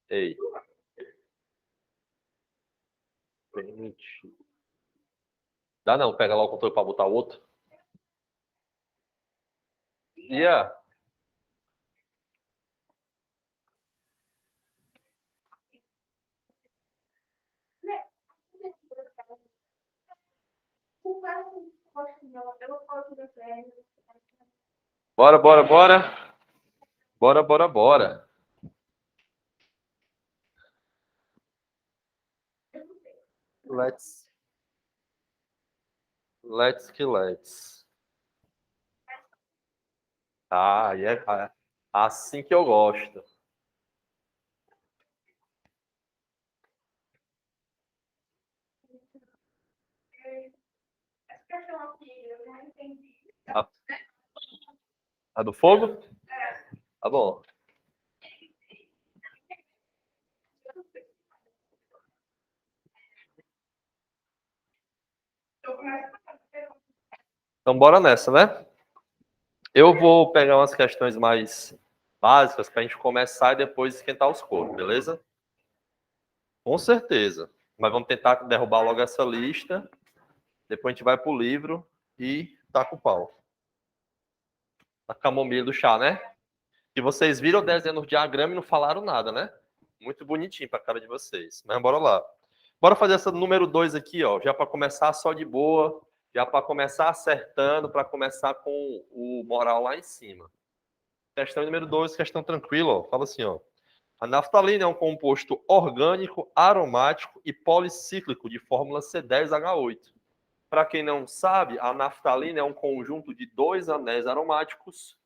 Ei. Permite. Dá não, pega lá o controle para botar o outro. Yeah. Bora, bora, bora. Bora, bora, bora. Let's. Ah, é assim que eu gosto. A, a do fogo? Tá bom. Então, bora nessa, né? Eu vou pegar umas questões mais básicas para a gente começar e depois esquentar os corpos, beleza? Com certeza. Mas vamos tentar derrubar logo essa lista. Depois a gente vai pro livro e taca o pau. A camomila do chá, né? E vocês viram o desenho no diagrama e não falaram nada, né? Muito bonitinho para a cara de vocês. Mas bora lá. Bora fazer essa número 2 aqui, ó. Já para começar só de boa. Já para começar acertando, para começar com o moral lá em cima. Questão número 2, questão tranquila, ó. Fala assim, ó. A naftalina é um composto orgânico, aromático e policíclico de fórmula C10H8. Para quem não sabe, a naftalina é um conjunto de dois anéis aromáticos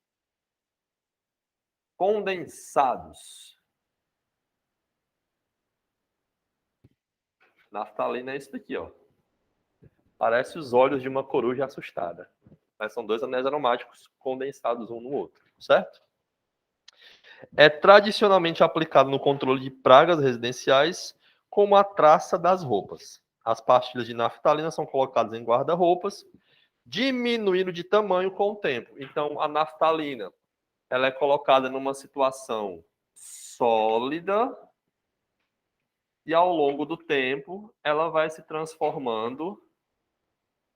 condensados. Naftalina é isso daqui, ó. Parece os olhos de uma coruja assustada. Mas são dois anéis aromáticos condensados um no outro, certo? É tradicionalmente aplicado no controle de pragas residenciais, como a traça das roupas. As pastilhas de naftalina são colocadas em guarda-roupas, diminuindo de tamanho com o tempo. Então, a naftalina, ela é colocada numa situação sólida e ao longo do tempo ela vai se transformando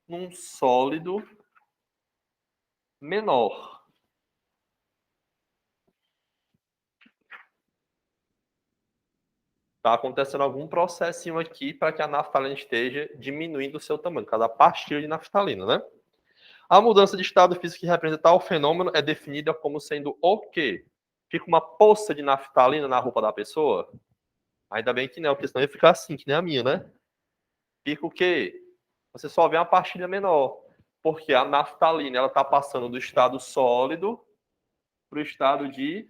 num sólido menor. Está acontecendo algum processinho aqui para que a naftalina esteja diminuindo o seu tamanho, cada pastilha de naftalina, né? A mudança de estado físico que representa tal fenômeno é definida como sendo o quê? Fica uma poça de naftalina na roupa da pessoa? Ainda bem que não, porque senão ia ficar assim, que nem a minha, né? Fica o quê? Você só vê uma pastilha menor. Porque a naftalina ela está passando do estado sólido para o estado de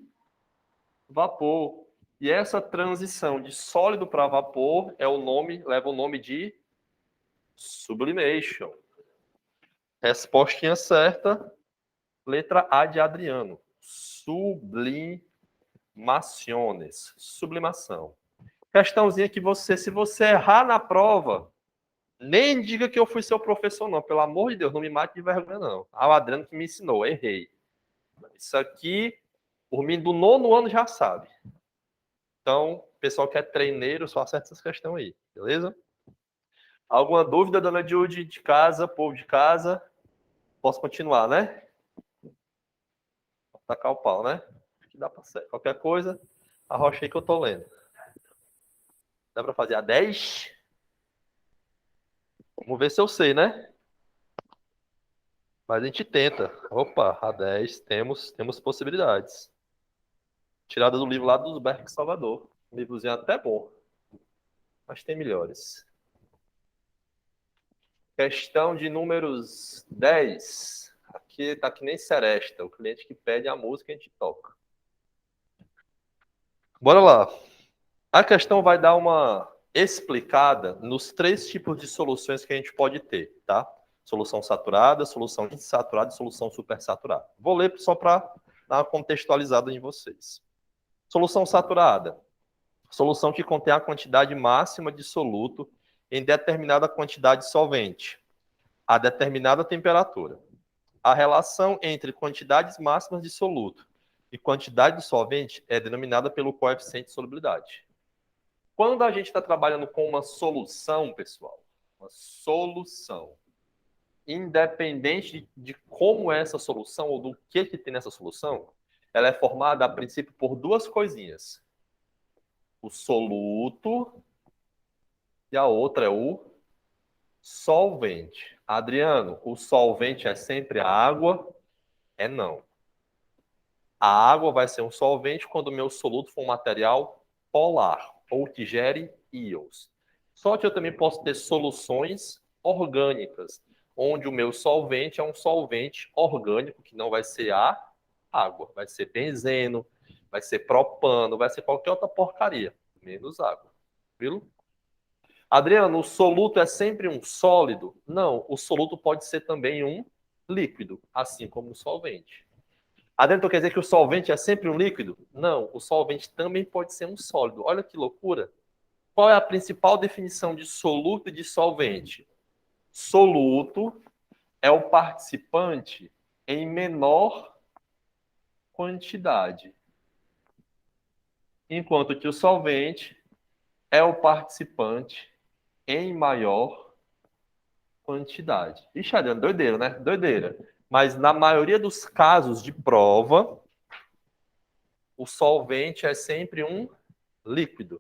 vapor. E essa transição de sólido para vapor leva o nome de sublimation. Respostinha certa, letra A de Adriano. Sublimação. Questãozinha que se você errar na prova, nem diga que eu fui seu professor, não. Pelo amor de Deus, não me mate de vergonha, não. Ah, o Adriano que me ensinou, errei. Isso aqui, por mim, do 9º ano já sabe. Então, pessoal que é treineiro, só acerta essas questões aí, beleza? Alguma dúvida, dona Judy, de casa, povo de casa? Posso continuar, né? Vou tacar o pau, né? Acho que dá pra ser. Qualquer coisa, arrocha aí que eu tô lendo. Dá pra fazer a 10? Vamos ver se eu sei, né? Mas a gente tenta. Opa, a 10 temos possibilidades. Tirada do livro lá dos Berks Salvador. Um livrozinho até bom. Mas tem melhores. Questão de números 10. Aqui tá que nem seresta. O cliente que pede a música a gente toca. Bora lá. A questão vai dar uma explicada nos 3 tipos de soluções que a gente pode ter, tá? Solução saturada, solução insaturada e solução supersaturada. Vou ler só para dar uma contextualizada em vocês. Solução saturada. Solução que contém a quantidade máxima de soluto em determinada quantidade solvente, a determinada temperatura. A relação entre quantidades máximas de soluto E quantidade de solvente é denominada pelo coeficiente de solubilidade. Quando a gente está trabalhando com uma solução, pessoal, uma solução, independente de como é essa solução ou do que tem nessa solução, ela é formada, a princípio, por duas coisinhas. O soluto e a outra é o solvente. Adriano, o solvente é sempre a água? É não. A água vai ser um solvente quando o meu soluto for um material polar ou que gere íons. Só que eu também posso ter soluções orgânicas, onde o meu solvente é um solvente orgânico, que não vai ser a água, vai ser benzeno, vai ser propano, vai ser qualquer outra porcaria, menos água. Viu? Adriano, o soluto é sempre um sólido? Não, o soluto pode ser também um líquido, assim como o solvente. Adentro quer dizer que o solvente é sempre um líquido? Não, o solvente também pode ser um sólido. Olha que loucura. Qual é a principal definição de soluto e de solvente? Soluto é o participante em menor quantidade, enquanto que o solvente é o participante em maior quantidade. Ixi, Adriano, doideira, né? Doideira. Mas na maioria dos casos de prova, o solvente é sempre um líquido.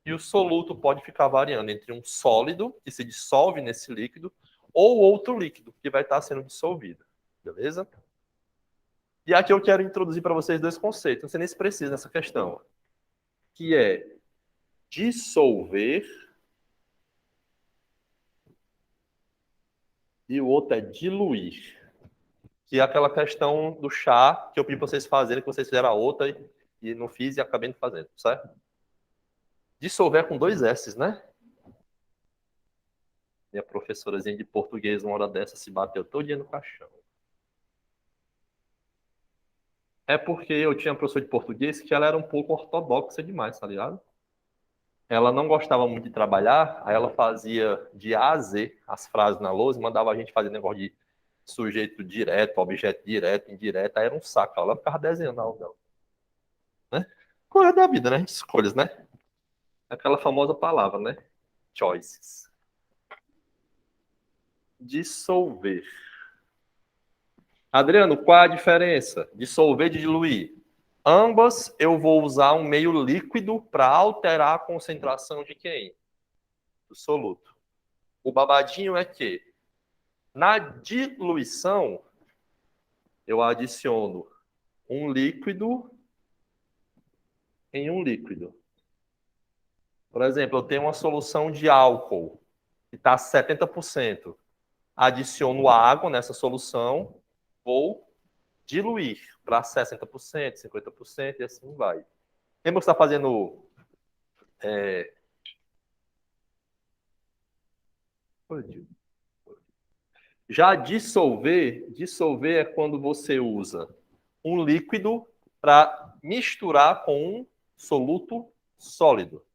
E o soluto pode ficar variando entre um sólido, que se dissolve nesse líquido, ou outro líquido, que vai estar sendo dissolvido. Beleza? E aqui eu quero introduzir para vocês dois conceitos, não sei nem se precisa nessa questão, que é dissolver e o outro é diluir. Que é aquela questão do chá que eu pedi para vocês fazerem, que vocês fizeram a outra e não fiz e acabei não fazendo, certo? Dissolver com dois S's, né? Minha professorazinha de português, uma hora dessa, se bateu todo dia no caixão. É porque eu tinha uma professora de português que ela era um pouco ortodoxa demais, tá ligado? Ela não gostava muito de trabalhar, aí ela fazia de A a Z as frases na lousa e mandava a gente fazer negócio de sujeito direto, objeto direto, indireto, aí era um saco. Ela ficava desenhando na aula dela, né? Coisa da vida, né? Escolhas, né? Aquela famosa palavra, né? Choices. Dissolver. Adriano, qual a diferença? Dissolver e diluir. Ambas eu vou usar um meio líquido para alterar a concentração de quem? Do soluto. O babadinho é que na diluição eu adiciono um líquido em um líquido. Por exemplo, eu tenho uma solução de álcool que está 70%. Adiciono água nessa solução, vou diluir para 60%, 50% e assim vai. Lembra que você está fazendo. Já dissolver é quando você usa um líquido para misturar com um soluto sólido.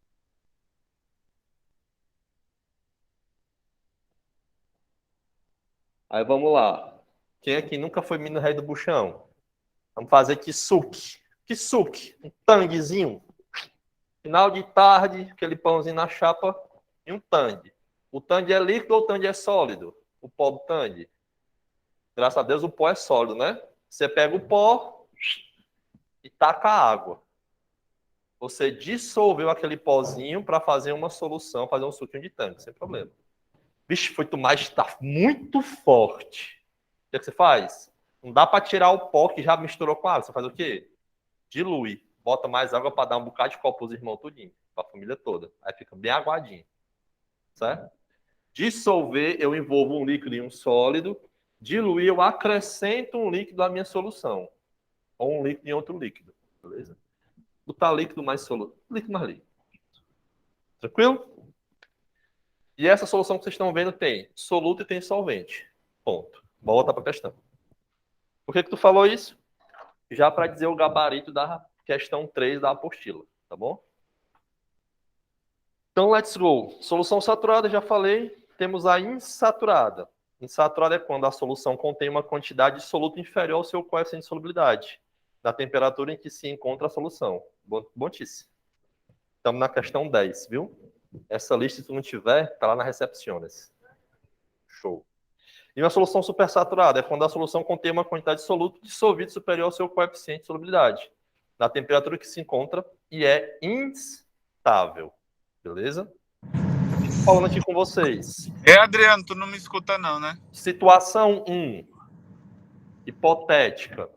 Aí vamos lá. Quem aqui nunca foi menino rei do buchão? Vamos fazer kisuke. Kisuke, um tanguezinho. Final de tarde, aquele pãozinho na chapa e um tangue. O tangue é líquido ou o tangue é sólido? O pó do tangue. Graças a Deus o pó é sólido, né? Você pega o pó e taca a água. Você dissolveu aquele pozinho para fazer uma solução, fazer um suquinho de tangue, sem problema. Vixe, foi tomar, está muito forte. O que você faz? Não dá para tirar o pó que já misturou com a água. Você faz o quê? Dilui. Bota mais água para dar um bocado de copo para os irmãos tudinho, para a família toda. Aí fica bem aguadinho. Certo? Dissolver, eu envolvo um líquido em um sólido. Diluir, eu acrescento um líquido à minha solução. Ou um líquido em outro líquido. Beleza? Botar líquido mais soluto. Líquido mais líquido. Tranquilo? E essa solução que vocês estão vendo tem soluto e tem solvente. Ponto. Vou voltar para a questão. Por que tu falou isso? Já para dizer o gabarito da questão 3 da apostila, tá bom? Então, let's go. Solução saturada, já falei. Temos a insaturada. Insaturada é quando a solução contém uma quantidade de soluto inferior ao seu coeficiente de solubilidade. da temperatura em que se encontra a solução. Bontíssimo. Estamos na questão 10, viu? Essa lista, se tu não tiver, está lá na Recepciones. Show. E uma solução supersaturada é quando a solução contém uma quantidade de soluto dissolvido superior ao seu coeficiente de solubilidade, na temperatura que se encontra e é instável. Beleza? Estou falando aqui com vocês. Adriano, tu não me escuta não, né? Situação 1. Hipotética.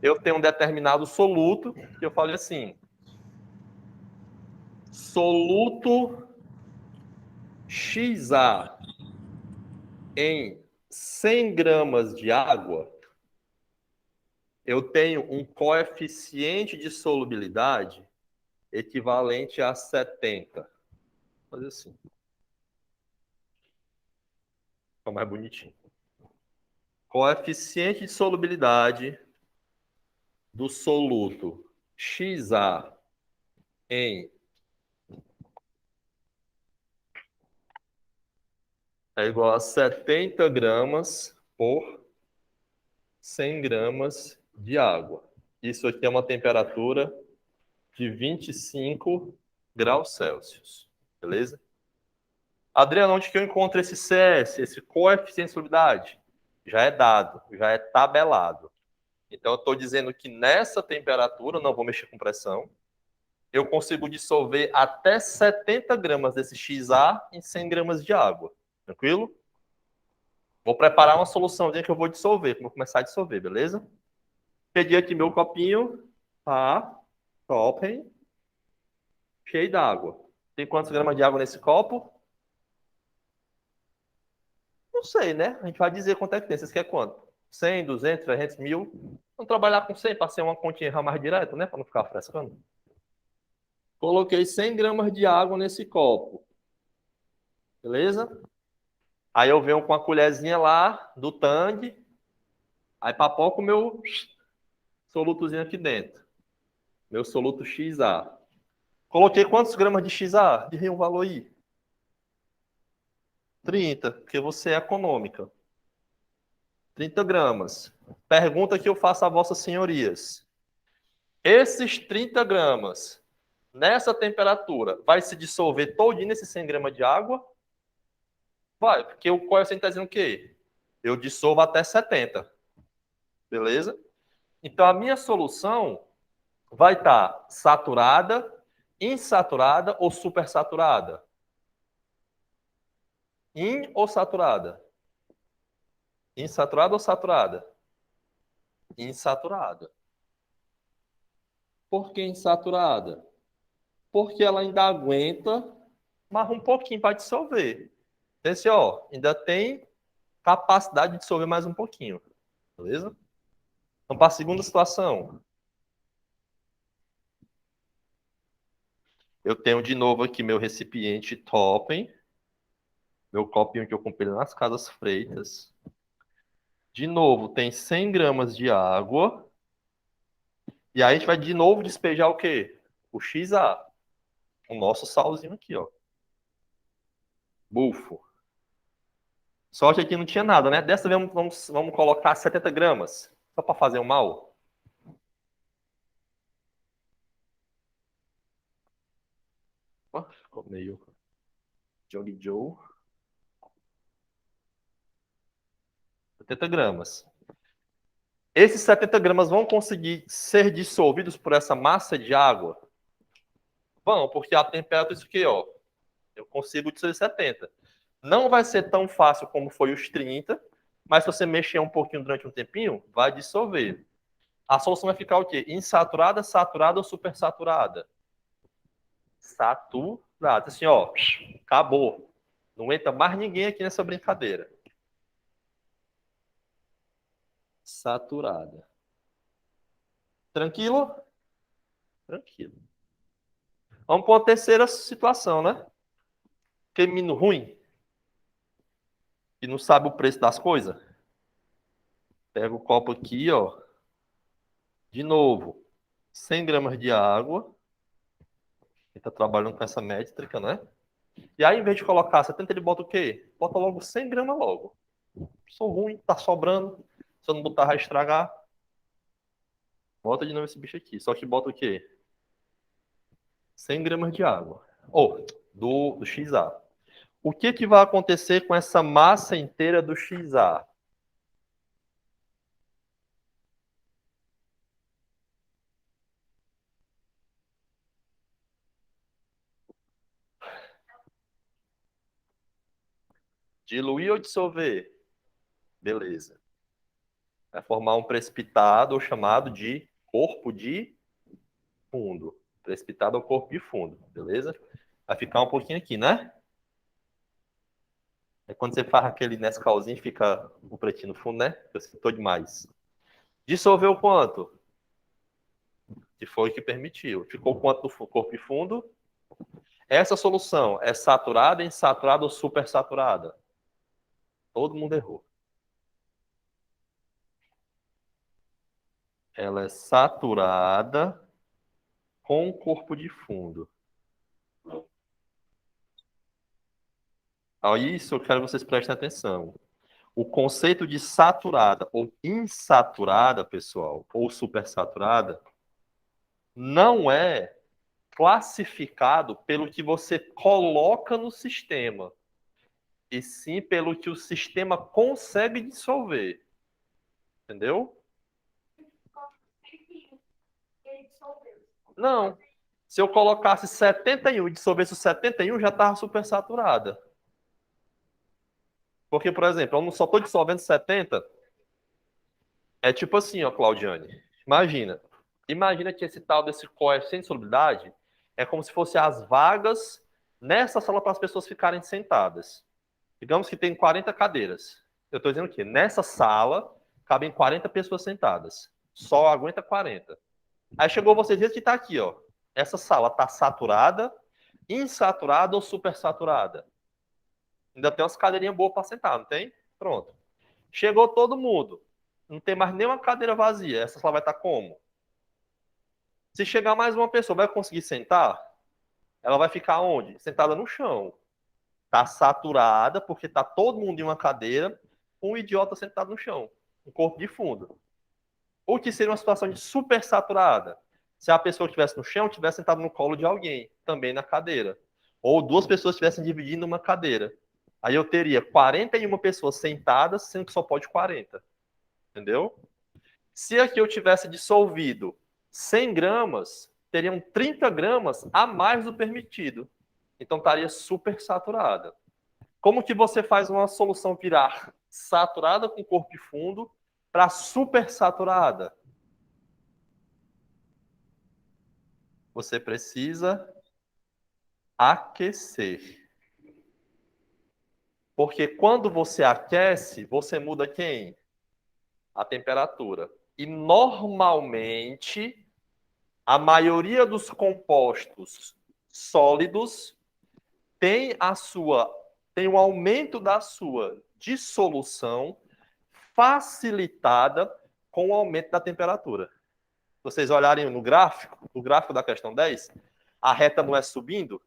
Eu tenho um determinado soluto, que eu falei assim, soluto XA em 100 gramas de água, eu tenho um coeficiente de solubilidade equivalente a 70. Vou fazer assim. Fica mais bonitinho. Coeficiente de solubilidade do soluto XA em é igual a 70 gramas por 100 gramas de água. Isso aqui é uma temperatura de 25 graus Celsius. Beleza? Adriano, onde que eu encontro esse CS, esse coeficiente de solubilidade? Já é dado, já é tabelado. Então, eu estou dizendo que nessa temperatura, não vou mexer com pressão, eu consigo dissolver até 70 gramas desse XA em 100 gramas de água. Tranquilo? Vou preparar uma solução que eu vou dissolver, vou começar a dissolver, beleza? Peguei aqui meu copinho, tá? Top, cheio d'água. Tem quantos gramas de água nesse copo? Não sei, né? A gente vai dizer quanto é que tem. Vocês querem quanto? 100, 200, 300, 1000? Vamos trabalhar com 100 para ser uma continha mais direta, né? Para não ficar frescando. Coloquei 100 gramas de água nesse copo. Beleza? Aí eu venho com a colherzinha lá do tangue. Aí papoco o meu solutozinho aqui dentro. Meu soluto XA. Coloquei quantos gramas de XA? De um valor aí. 30, porque você é econômica. 30 gramas. Pergunta que eu faço a vossas senhorias. Esses 30 gramas, nessa temperatura, vai se dissolver todinho nesse 100 gramas de água? Vai, porque o coeficiente está dizendo o quê? Eu dissolvo até 70. Beleza? Então, a minha solução vai estar saturada, insaturada ou supersaturada? In ou saturada? Insaturada ou saturada? Insaturada. Por que insaturada? Porque ela ainda aguenta mais um pouquinho para dissolver. Esse, ó, ainda tem capacidade de dissolver mais um pouquinho. Beleza? Então, para a segunda situação. Eu tenho de novo aqui meu recipiente Toppen. Meu copinho que eu comprei nas Casas Freitas. De novo, tem 100 gramas de água. E aí a gente vai de novo despejar o quê? O XA. O nosso salzinho aqui, ó. Bufo. Sorte aqui não tinha nada, né? Dessa vez vamos colocar 70 gramas. Só para fazer um mal. Ó, ficou meio Jogue Joe. 70 gramas. Esses 70 gramas vão conseguir ser dissolvidos por essa massa de água? Vão, porque a temperatura, isso aqui, ó, eu consigo dissolver 70. Não vai ser tão fácil como foi os 30, mas se você mexer um pouquinho durante um tempinho, vai dissolver. A solução vai ficar o quê? Insaturada, saturada ou supersaturada? Saturada. Assim, ó, acabou. Não entra mais ninguém aqui nessa brincadeira. Saturada. Tranquilo? Tranquilo. Vamos para uma terceira situação, né? Que menino ruim, que não sabe o preço das coisas. Pega o copo aqui, ó. De novo, 100 gramas de água. Ele tá trabalhando com essa métrica, né? E aí, em vez de colocar 70, ele bota o quê? Bota logo 100 gramas logo. Sou ruim, tá sobrando. Se eu não botar, vai estragar. Bota de novo esse bicho aqui. Só que bota o quê? 100 gramas de água. Ou, do XA. O que, que vai acontecer com essa massa inteira do XA? Diluir ou dissolver? Beleza. Vai formar um precipitado chamado de corpo de fundo. Precipitado é o corpo de fundo, beleza? Vai ficar um pouquinho aqui, né? É quando você faz aquele Nescauzinho, fica o pretinho no fundo, né? Eu sinto demais. Dissolveu quanto? Que foi o que permitiu. Ficou quanto do corpo de fundo? Essa solução é saturada, insaturada ou supersaturada? Todo mundo errou. Ela é saturada com corpo de fundo. A isso eu quero que vocês prestem atenção. O conceito de saturada ou insaturada, pessoal, ou supersaturada, não é classificado pelo que você coloca no sistema, e sim pelo que o sistema consegue dissolver. Entendeu? Não. Se eu colocasse 71 e dissolvesse o 71, já estava supersaturada. Porque, por exemplo, eu não só estou dissolvendo 70. É tipo assim, ó, Claudiane. Imagina que esse tal desse coeficiente de solubilidade é como se fosse as vagas nessa sala para as pessoas ficarem sentadas. Digamos que tem 40 cadeiras. Eu estou dizendo que nessa sala cabem 40 pessoas sentadas. Só aguenta 40. Aí chegou você diz que está aqui, ó. Essa sala está saturada, insaturada ou supersaturada? Ainda tem umas cadeirinhas boas para sentar, não tem? Pronto. Chegou todo mundo. Não tem mais nenhuma cadeira vazia. Essa sala vai estar como? Se chegar mais uma pessoa, vai conseguir sentar? Ela vai ficar onde? Sentada no chão. Tá saturada, porque tá todo mundo em uma cadeira, um idiota sentado no chão. Um corpo de fundo. Ou que seria uma situação de super saturada. Se a pessoa estivesse no chão, estivesse sentada no colo de alguém, também na cadeira. Ou duas pessoas estivessem dividindo uma cadeira. Aí eu teria 41 pessoas sentadas, sendo que só pode 40. Entendeu? Se aqui eu tivesse dissolvido 100 gramas, teriam 30 gramas a mais do permitido. Então estaria super saturada. Como que você faz uma solução virar saturada com corpo de fundo para super saturada? Você precisa aquecer. Porque quando você aquece, você muda quem? A temperatura. E normalmente, a maioria dos compostos sólidos tem um aumento da sua dissolução facilitada com o aumento da temperatura. Se vocês olharem no gráfico da questão 10, a reta não é subindo.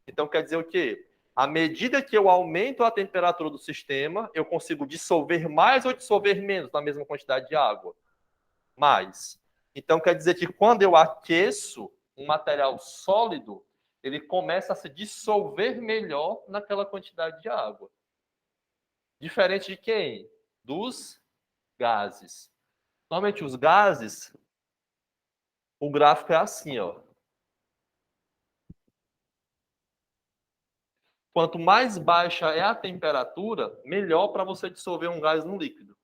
Então quer dizer o quê? À medida que eu aumento a temperatura do sistema, eu consigo dissolver mais ou dissolver menos na mesma quantidade de água? Mais. Então quer dizer que quando eu aqueço um material sólido, ele começa a se dissolver melhor naquela quantidade de água. Diferente de quem? Dos gases. Normalmente os gases, o gráfico é assim, ó. Quanto mais baixa é a temperatura, melhor para você dissolver um gás no líquido.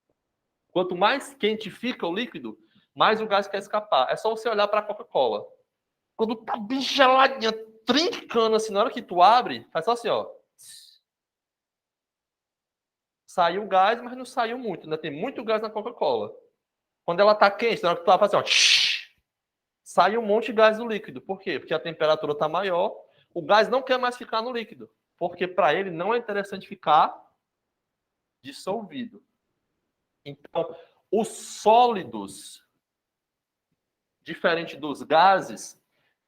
Quanto mais quente fica o líquido, mais o gás quer escapar. É só você olhar para a Coca-Cola. Quando tá bem geladinha, trincando assim, na hora que tu abre, faz só assim, ó. Saiu gás, mas não saiu muito. Ainda tem muito gás na Coca-Cola. Quando ela tá quente, na hora que tu abre, faz assim, ó. Sai um monte de gás do líquido. Por quê? Porque a temperatura tá maior. O gás não quer mais ficar no líquido. Porque para ele não é interessante ficar dissolvido. Então, os sólidos, diferente dos gases,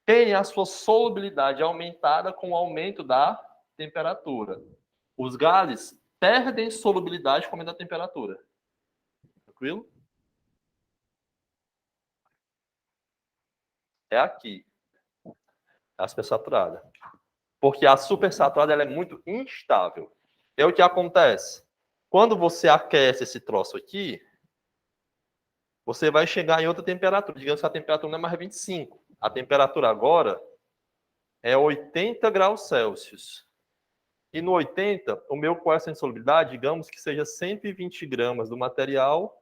têm a sua solubilidade aumentada com o aumento da temperatura. Os gases perdem solubilidade com o aumento da temperatura. Tranquilo? É aqui. A supersaturada. Porque a supersaturada ela é muito instável. É o que acontece. Quando você aquece esse troço aqui, você vai chegar em outra temperatura. Digamos que a temperatura não é mais 25. A temperatura agora é 80 graus Celsius. E no 80, o meu coeficiente de solubilidade, digamos que seja 120 gramas do material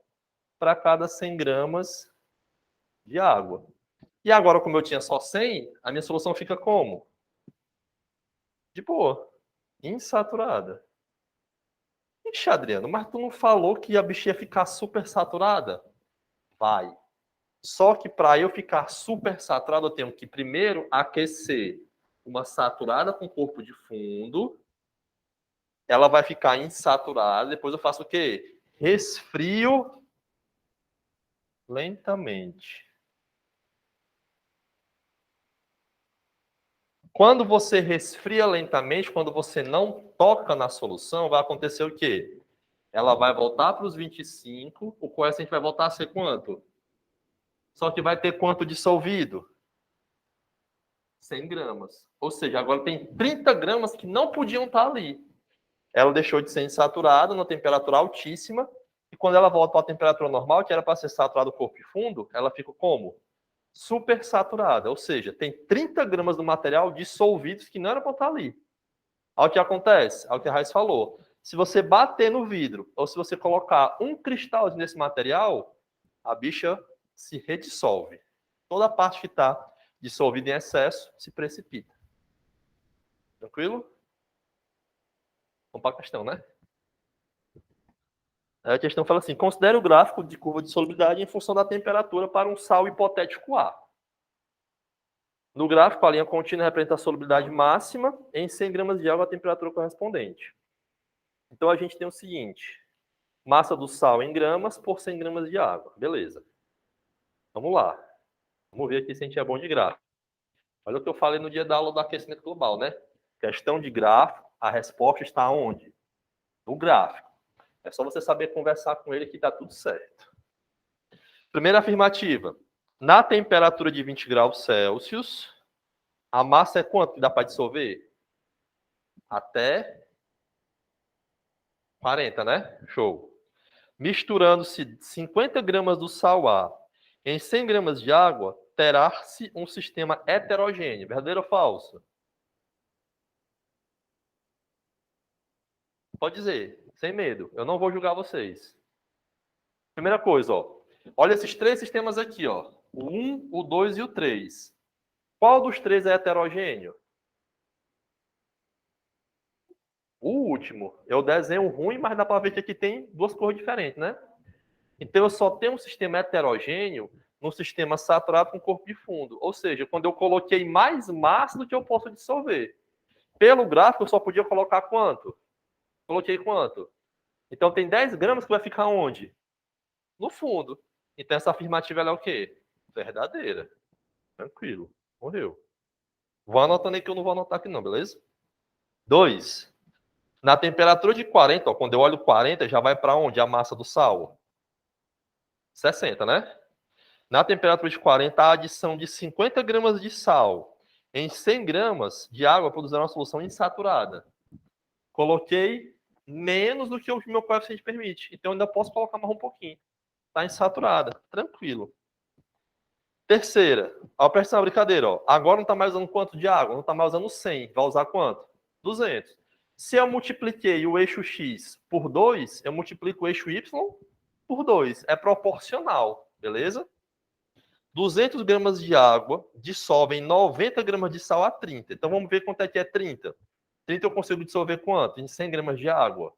para cada 100 gramas de água. E agora, como eu tinha só 100, a minha solução fica como? De boa. Insaturada. Ixi, Adriano, mas tu não falou que a bichinha ia ficar super saturada? Vai. Só que para eu ficar super saturado, eu tenho que primeiro aquecer uma saturada com corpo de fundo. Ela vai ficar insaturada. Depois eu faço o quê? Resfrio lentamente. Quando você resfria lentamente, quando você não toca na solução, vai acontecer o quê? Ela vai voltar para os 25, o coeficiente vai voltar a ser quanto? Só que vai ter quanto dissolvido? 100 gramas. Ou seja, agora tem 30 gramas que não podiam estar ali. Ela deixou de ser insaturada na temperatura altíssima, e quando ela volta para a temperatura normal, que era para ser saturado o corpo e fundo, ela fica como? Super saturada. Ou seja, tem 30 gramas do material dissolvidos que não era para estar ali. Olha o que acontece, olha o que a Raiz falou. Se você bater no vidro, ou se você colocar um cristalzinho nesse material, a bicha se redissolve. Toda a parte que está dissolvida em excesso se precipita. Tranquilo? Vamos para a questão, né? A questão fala assim: considere o gráfico de curva de solubilidade em função da temperatura para um sal hipotético A. No gráfico, a linha contínua representa a solubilidade máxima em 100 gramas de água, a temperatura correspondente. Então, a gente tem o seguinte: massa do sal em gramas por 100 gramas de água. Beleza. Vamos lá. Vamos ver aqui se a gente é bom de gráfico. Olha o que eu falei no dia da aula do aquecimento global, né? Questão de gráfico, a resposta está onde? No gráfico. É só você saber conversar com ele que está tudo certo. Primeira afirmativa. Na temperatura de 20 graus Celsius, a massa é quanto que dá para dissolver? Até 40, né? Show. Misturando-se 50 gramas do sal A em 100 gramas de água, terá-se um sistema heterogêneo. Verdadeiro ou falso? Pode dizer, sem medo. Eu não vou julgar vocês. Primeira coisa, ó. Olha esses três sistemas aqui, ó. O 1, o 2 e o 3. Qual dos três é heterogêneo? O último. É o desenho ruim, mas dá para ver que aqui tem duas cores diferentes, né? Então eu só tenho um sistema heterogêneo no sistema saturado com corpo de fundo. Ou seja, quando eu coloquei mais massa do que eu posso dissolver. Pelo gráfico, eu só podia colocar quanto? Coloquei quanto? Então tem 10 gramas que vai ficar onde? No fundo. Então essa afirmativa ela é o quê? Verdadeira. Tranquilo. Morreu. Vou anotando aí que eu não vou anotar aqui não, beleza? 2. Na temperatura de 40, ó, quando eu olho 40, já vai para onde? A massa do sal? 60, né? Na temperatura de 40, a adição de 50 gramas de sal em 100 gramas de água produzirá uma solução insaturada. Coloquei menos do que o meu coeficiente permite. Então, ainda posso colocar mais um pouquinho. Está insaturada. Tranquilo. Terceira. Ó, presta uma brincadeira. Ó. Agora não está mais usando quanto de água? Não está mais usando 100. Vai usar quanto? 200. Se eu multipliquei o eixo X por 2, eu multiplico o eixo Y por 2. É proporcional. Beleza? 200 gramas de água dissolvem 90 gramas de sal a 30. Então, vamos ver quanto é que é 30. 30 eu consigo dissolver quanto? Em 100 gramas de água.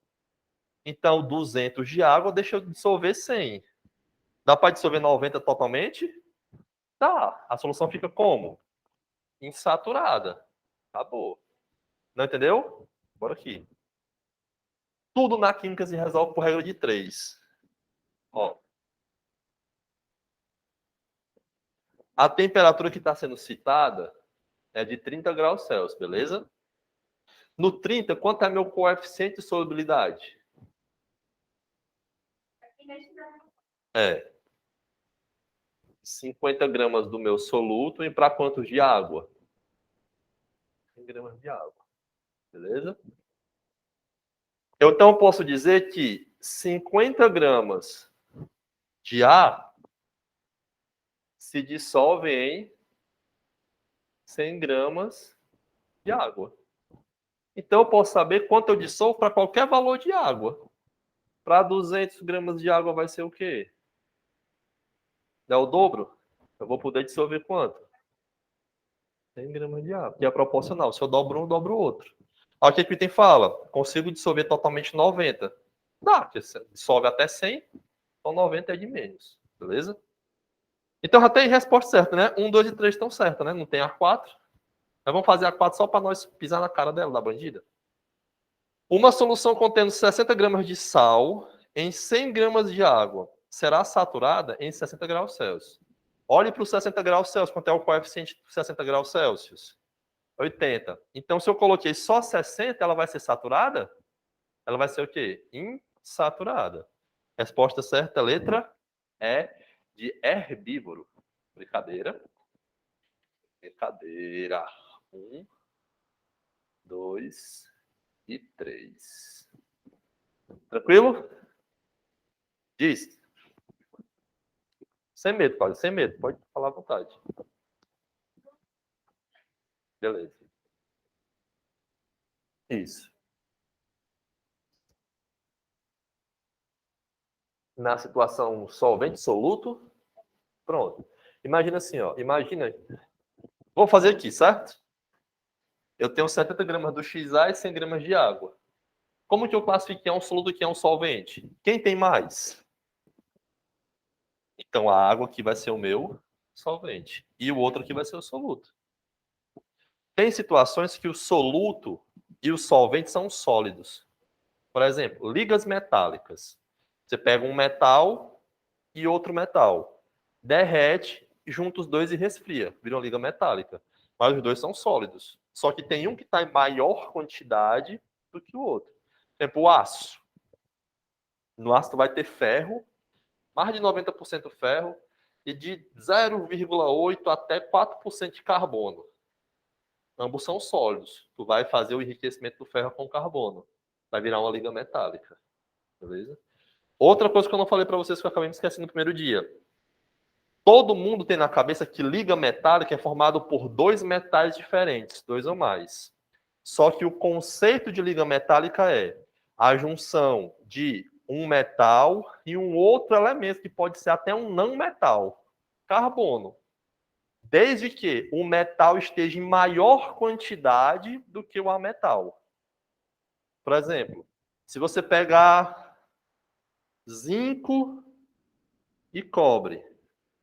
Então, 200 de água deixa eu dissolver 100. Dá para dissolver 90 totalmente? Tá. A solução fica como? Insaturada. Acabou. Não entendeu? Bora aqui. Tudo na química se resolve por regra de 3. Ó. A temperatura que está sendo citada é de 30 graus Celsius, beleza? No 30, quanto é meu coeficiente de solubilidade? É. 50 gramas do meu soluto e para quantos de água? 100 gramas de água. Beleza? Eu então posso dizer que 50 gramas de ar se dissolve em 100 gramas de água. Então eu posso saber quanto eu dissolvo para qualquer valor de água. Para 200 gramas de água vai ser o quê? É o dobro? Eu vou poder dissolver quanto? 100 gramas de água. Que é proporcional. Se eu dobro um, eu dobro o outro. Olha o que o item fala. Consigo dissolver totalmente 90. Dá, porque dissolve até 100, então 90 é de menos. Beleza? Então já tem resposta certa, né? 1, 2 e 3 estão certas, né? Não tem a 4. Nós vamos fazer a 4 só para nós pisar na cara dela, da bandida. Uma solução contendo 60 gramas de sal em 100 gramas de água será saturada em 60 graus Celsius. Olhe para os 60 graus Celsius. Quanto é o coeficiente de 60 graus Celsius? 80. Então, se eu coloquei só 60, ela vai ser saturada? Ela vai ser o quê? Insaturada. Resposta certa, letra E, de herbívoro. Brincadeira. Brincadeira. 1, 2 e 3. Tranquilo? Diz. Sem medo, Paulo. Sem medo. Pode falar à vontade. Beleza. Isso. Na situação solvente soluto, pronto. Imagina assim, ó. Imagina. Vou fazer aqui, certo? Eu tenho 70 gramas do XA e 100 gramas de água. Como que eu classifico que é um soluto e que é um solvente? Quem tem mais? Então, a água aqui vai ser o meu solvente. E o outro aqui vai ser o soluto. Tem situações que o soluto e o solvente são sólidos. Por exemplo, ligas metálicas. Você pega um metal e outro metal. Derrete, junta os dois e resfria. Vira uma liga metálica. Mas os dois são sólidos. Só que tem um que está em maior quantidade do que o outro. Por exemplo, o aço. No aço tu vai ter ferro, mais de 90% ferro, e de 0,8% até 4% de carbono. Ambos são sólidos. Tu vai fazer o enriquecimento do ferro com carbono. Vai virar uma liga metálica. Beleza? Outra coisa que eu não falei para vocês que eu acabei me esquecendo no primeiro dia. Todo mundo tem na cabeça que liga metálica é formado por dois metais diferentes, dois ou mais. Só que o conceito de liga metálica é a junção de um metal e um outro elemento, que pode ser até um não metal, carbono. Desde que o metal esteja em maior quantidade do que o ametal. Por exemplo, se você pegar zinco e cobre,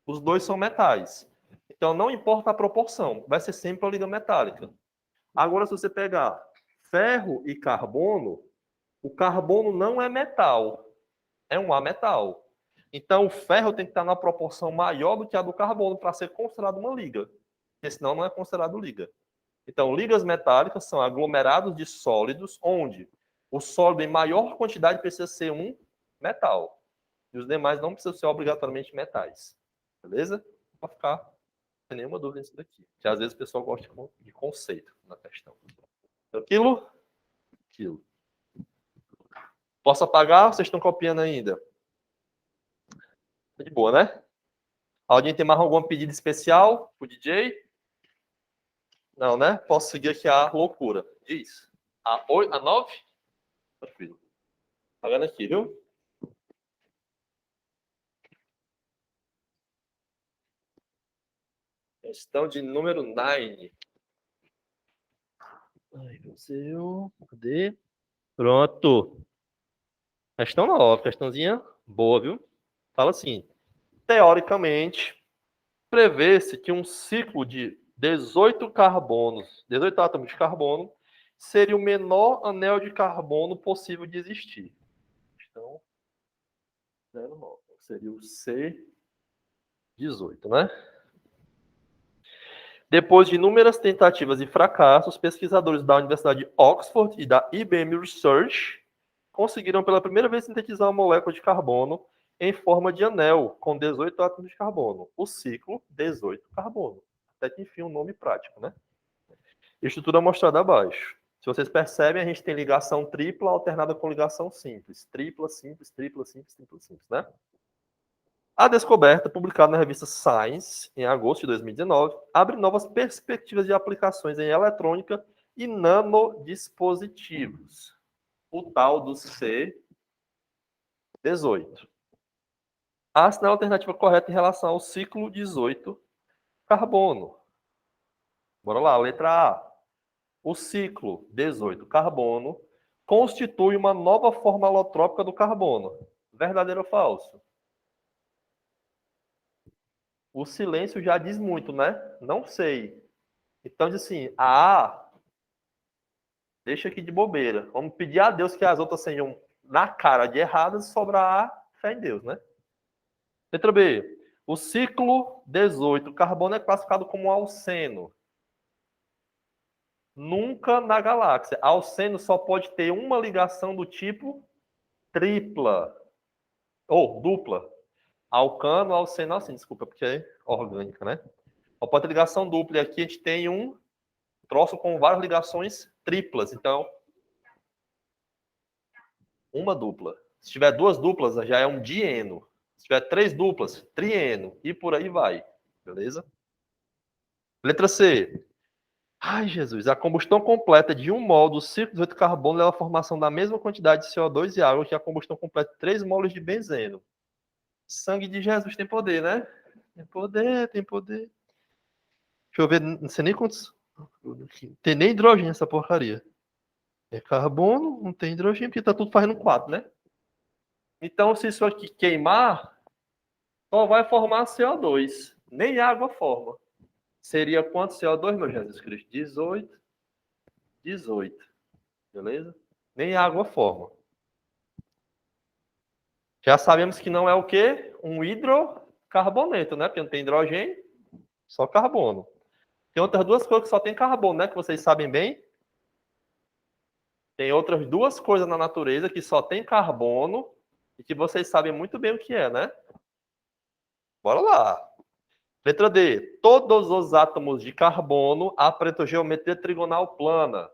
os dois são metais. Então, não importa a proporção, vai ser sempre uma liga metálica. Agora, se você pegar ferro e carbono, o carbono não é metal, é um ametal. Então, o ferro tem que estar na proporção maior do que a do carbono para ser considerado uma liga, porque senão não é considerado liga. Então, ligas metálicas são aglomerados de sólidos, onde o sólido em maior quantidade precisa ser um metal. E os demais não precisam ser obrigatoriamente metais. Beleza? Para ficar sem nenhuma dúvida nisso daqui. Que às vezes o pessoal gosta de conceito na questão. Tranquilo? Aquilo. Posso apagar? Vocês estão copiando ainda? Tá de boa, né? Alguém tem mais algum pedido especial pro DJ? Não, né? Posso seguir aqui a loucura. Diz. A 9? Tranquilo. Tá vendo aqui, viu? Questão de número 9. Ai, meu Deus. Cadê? Pronto. Questão 9. Questãozinha boa, viu? Fala assim. Teoricamente, prevê-se que um ciclo de 18 carbonos, 18 átomos de carbono, seria o menor anel de carbono possível de existir. Então, 09. Seria o C18, né? Depois de inúmeras tentativas e fracassos, pesquisadores da Universidade de Oxford e da IBM Research conseguiram pela primeira vez sintetizar uma molécula de carbono em forma de anel, com 18 átomos de carbono. O ciclo, 18 carbono. Até que enfim, um nome prático, né? Estrutura mostrada abaixo. Se vocês percebem, a gente tem ligação tripla alternada com ligação simples. Tripla, simples, tripla, simples, tripla, simples, né? A descoberta, publicada na revista Science, em agosto de 2019, abre novas perspectivas de aplicações em eletrônica e nanodispositivos. O tal do C18. A alternativa correta em relação ao ciclo 18 carbono. Bora lá, letra A. O ciclo 18 carbono constitui uma nova forma alotrópica do carbono. Verdadeiro ou falso? O silêncio já diz muito, né? Não sei. Então, diz assim, a A, deixa aqui de bobeira. Vamos pedir a Deus que as outras sejam na cara de erradas e sobrar A, fé em Deus, né? Letra B. O ciclo 18 carbono é classificado como alceno. Nunca na galáxia. Alceno só pode ter uma ligação do tipo tripla. Ou dupla. Alcano, alceno, assim, desculpa, porque é orgânica, né? Só pode ter ligação dupla. E aqui a gente tem um troço com várias ligações triplas. Então, uma dupla. Se tiver duas duplas, já é um dieno. Se tiver três duplas, trieno. E por aí vai. Beleza? Letra C. Ai, Jesus. A combustão completa de um mol do ciclo 18 carbono leva à formação da mesma quantidade de CO2 e água que a combustão completa de 3 moles de benzeno. Sangue de Jesus tem poder, né? Tem poder, tem poder. Deixa eu ver, não sei nem quantos. Tem nem hidrogênio essa porcaria. É carbono, não tem hidrogênio, porque tá tudo fazendo 4, né? Então, se isso aqui queimar, só vai formar CO2. Nem água forma. Seria quanto CO2, meu Jesus Cristo? 18. 18. Beleza? Nem água forma. Já sabemos que não é o quê? Um hidrocarboneto, né? Porque não tem hidrogênio, só carbono. Tem outras duas coisas que só tem carbono, né? Que vocês sabem bem. Tem outras duas coisas na natureza que só tem carbono e que vocês sabem muito bem o que é, né? Bora lá. Letra D. Todos os átomos de carbono apresentam geometria trigonal plana.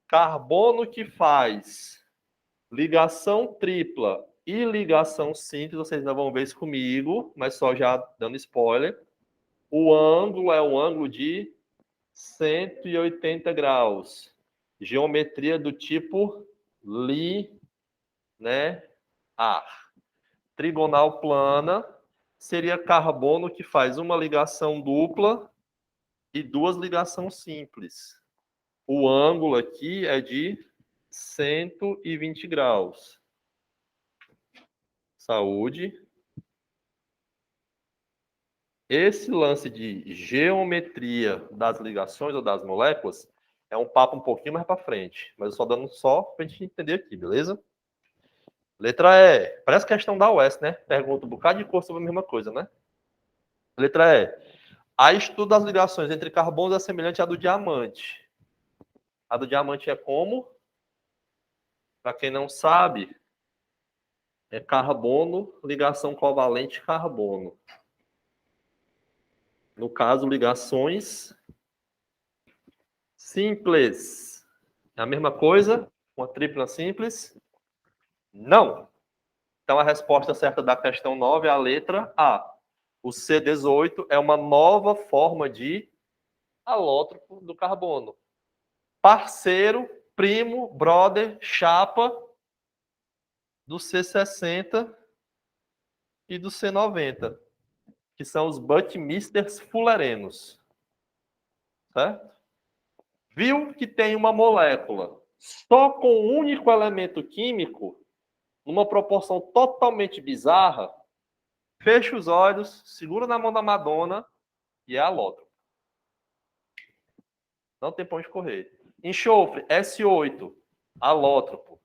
Carbono que faz ligação tripla e ligação simples, vocês não vão ver isso comigo, mas só já dando spoiler. O ângulo é um ângulo de 180 graus. Geometria do tipo linear. Trigonal plana seria carbono que faz uma ligação dupla e duas ligações simples. O ângulo aqui é de 120 graus. Saúde. Esse lance de geometria das ligações ou das moléculas é um papo um pouquinho mais para frente, mas eu só dando só para a gente entender aqui, beleza? Letra E. Parece questão da UES, né? Pergunta um bocado de cor sobre a mesma coisa, né? Letra E. A estudo das ligações entre carbonos é semelhante à do diamante. A do diamante é como? Para quem não sabe, é carbono, ligação covalente carbono. No caso, ligações simples. É a mesma coisa? Uma tripla simples? Não. Então, a resposta certa da questão 9 é a letra A. O C18 é uma nova forma de alótropo do carbono. Parceiro, primo, brother, chapa do C60 e do C90, que são os Buckminsters fullerenos. Certo? Viu que tem uma molécula só com um único elemento químico, numa proporção totalmente bizarra, fecha os olhos, segura na mão da Madonna e é alótropo. Não tem pra onde correr. Enxofre, S8, alótropo.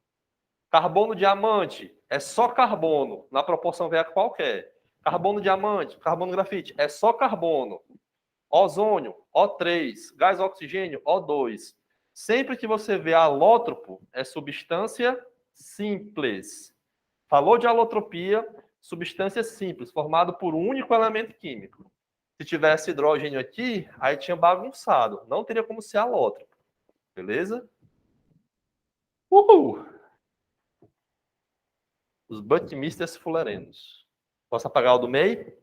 Carbono diamante, é só carbono, na proporção V qualquer. Carbono diamante, carbono grafite, é só carbono. Ozônio, O3. Gás oxigênio, O2. Sempre que você vê alótropo, é substância simples. Falou de alotropia, substância simples, formada por um único elemento químico. Se tivesse hidrogênio aqui, aí tinha bagunçado. Não teria como ser alótropo. Beleza? Uhul! Os Buckminsters fullerenos. Posso apagar o do meio?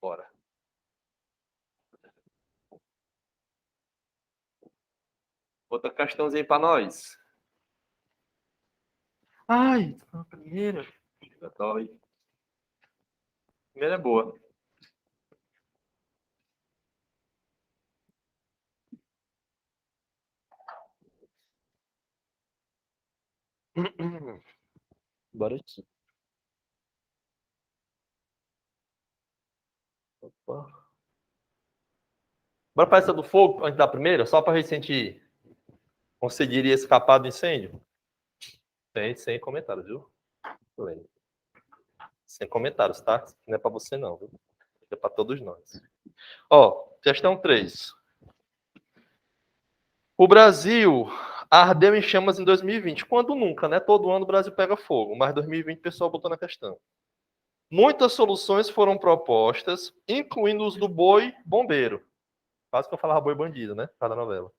Bora. Outra questãozinha para nós. Ai, a primeira. Dói. A primeira é boa. Bora aqui. Opa. Bora para essa do fogo, antes da primeira, só para a gente conseguiria escapar do incêndio? Sem comentários, viu? Sem comentários, tá? Não é para você não, viu? É para todos nós. Ó, questão 3. O Brasil ardeu em chamas em 2020. Quando nunca, né? Todo ano o Brasil pega fogo, mas 2020 o pessoal botou na questão. Muitas soluções foram propostas, incluindo os do boi bombeiro. Quase que eu falava boi bandido, né? Cada novela.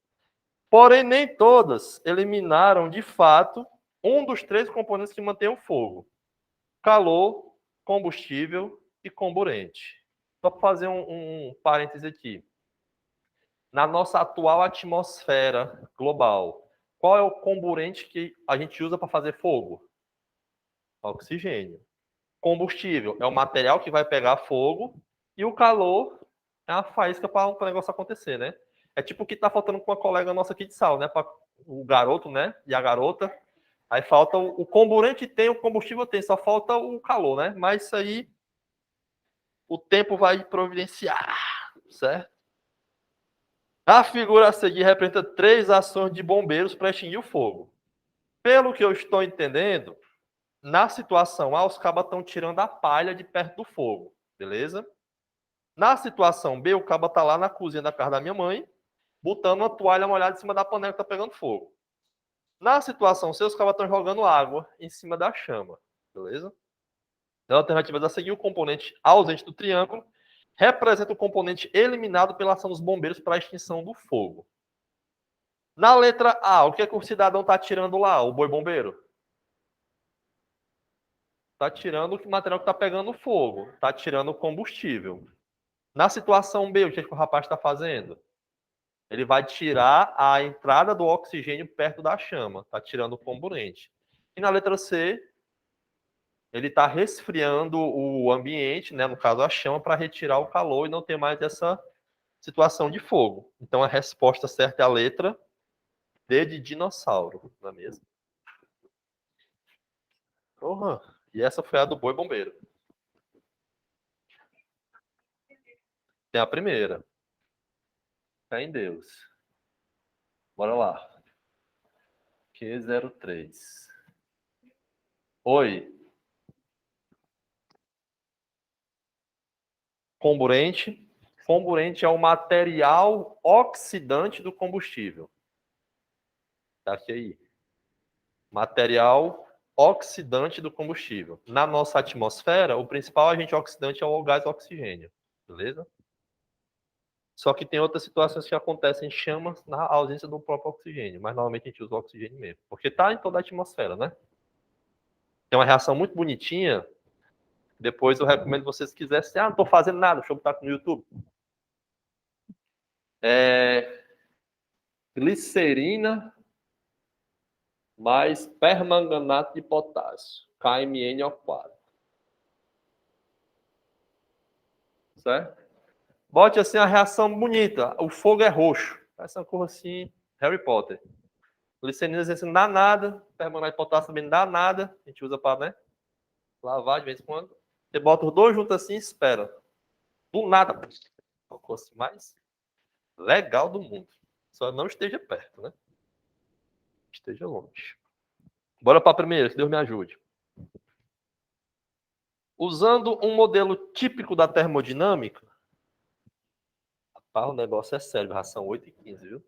Porém, nem todas eliminaram, de fato, um dos 3 componentes que mantêm o fogo: calor, combustível e comburente. Só para fazer um parêntese aqui. Na nossa atual atmosfera global, qual é o comburente que a gente usa para fazer fogo? Oxigênio. Combustível é o material que vai pegar fogo e o calor é a faísca para o negócio acontecer, né? É tipo o que está faltando com uma colega nossa aqui de sal, né? Pra, o garoto, né? E a garota. Aí falta o comburente tem, o combustível tem, só falta o calor, né? Mas isso aí o tempo vai providenciar, certo? A figura a seguir representa 3 ações de bombeiros para extinguir o fogo. Pelo que eu estou entendendo, na situação A, os cabas estão tirando a palha de perto do fogo, beleza? Na situação B, o caba tá lá na cozinha da casa da minha mãe, botando uma toalha molhada em cima da panela que tá pegando fogo. Na situação C, os cabas estão jogando água em cima da chama, beleza? Na alternativa a seguir, o componente ausente do triângulo representa o componente eliminado pela ação dos bombeiros para a extinção do fogo. Na letra A, o que é que o cidadão está tirando lá, o boi bombeiro? Está tirando o material que está pegando fogo, está tirando o combustível. Na situação B, o que é que o rapaz está fazendo? Ele vai tirar a entrada do oxigênio perto da chama, está tirando o comburente. E na letra C, ele está resfriando o ambiente, né, no caso a chama, para retirar o calor e não ter mais essa situação de fogo. Então a resposta certa é a letra D de dinossauro, não é mesmo? Porra. E essa foi a do boi bombeiro. Tem a primeira. Fé em Deus. Bora lá. Q03. Oi. Comburente. Comburente é o material oxidante do combustível. Tá aqui aí. Material oxidante do combustível. Na nossa atmosfera, o principal agente oxidante é o gás oxigênio. Beleza? Só que tem outras situações que acontecem em chamas na ausência do próprio oxigênio. Mas normalmente a gente usa o oxigênio mesmo. Porque está em toda a atmosfera, né? Tem uma reação muito bonitinha. Depois eu recomendo vocês se quiserem. Ah, não estou fazendo nada. Deixa eu botar aqui no YouTube. Glicerina mais permanganato de potássio. KMnO4. Certo? Bote assim a reação bonita. O fogo é roxo. Essa cor assim, Harry Potter. Glicerina assim, não dá nada. Permanganato de potássio também não dá nada. A gente usa para, né, lavar de vez em quando. Você bota os dois juntos assim e espera. Do nada. A cor assim mais legal do mundo. Só não esteja perto, né? Esteja longe. Bora para a primeira, que Deus me ajude. Usando um modelo típico da termodinâmica, o negócio é sério, já são 8h15, viu?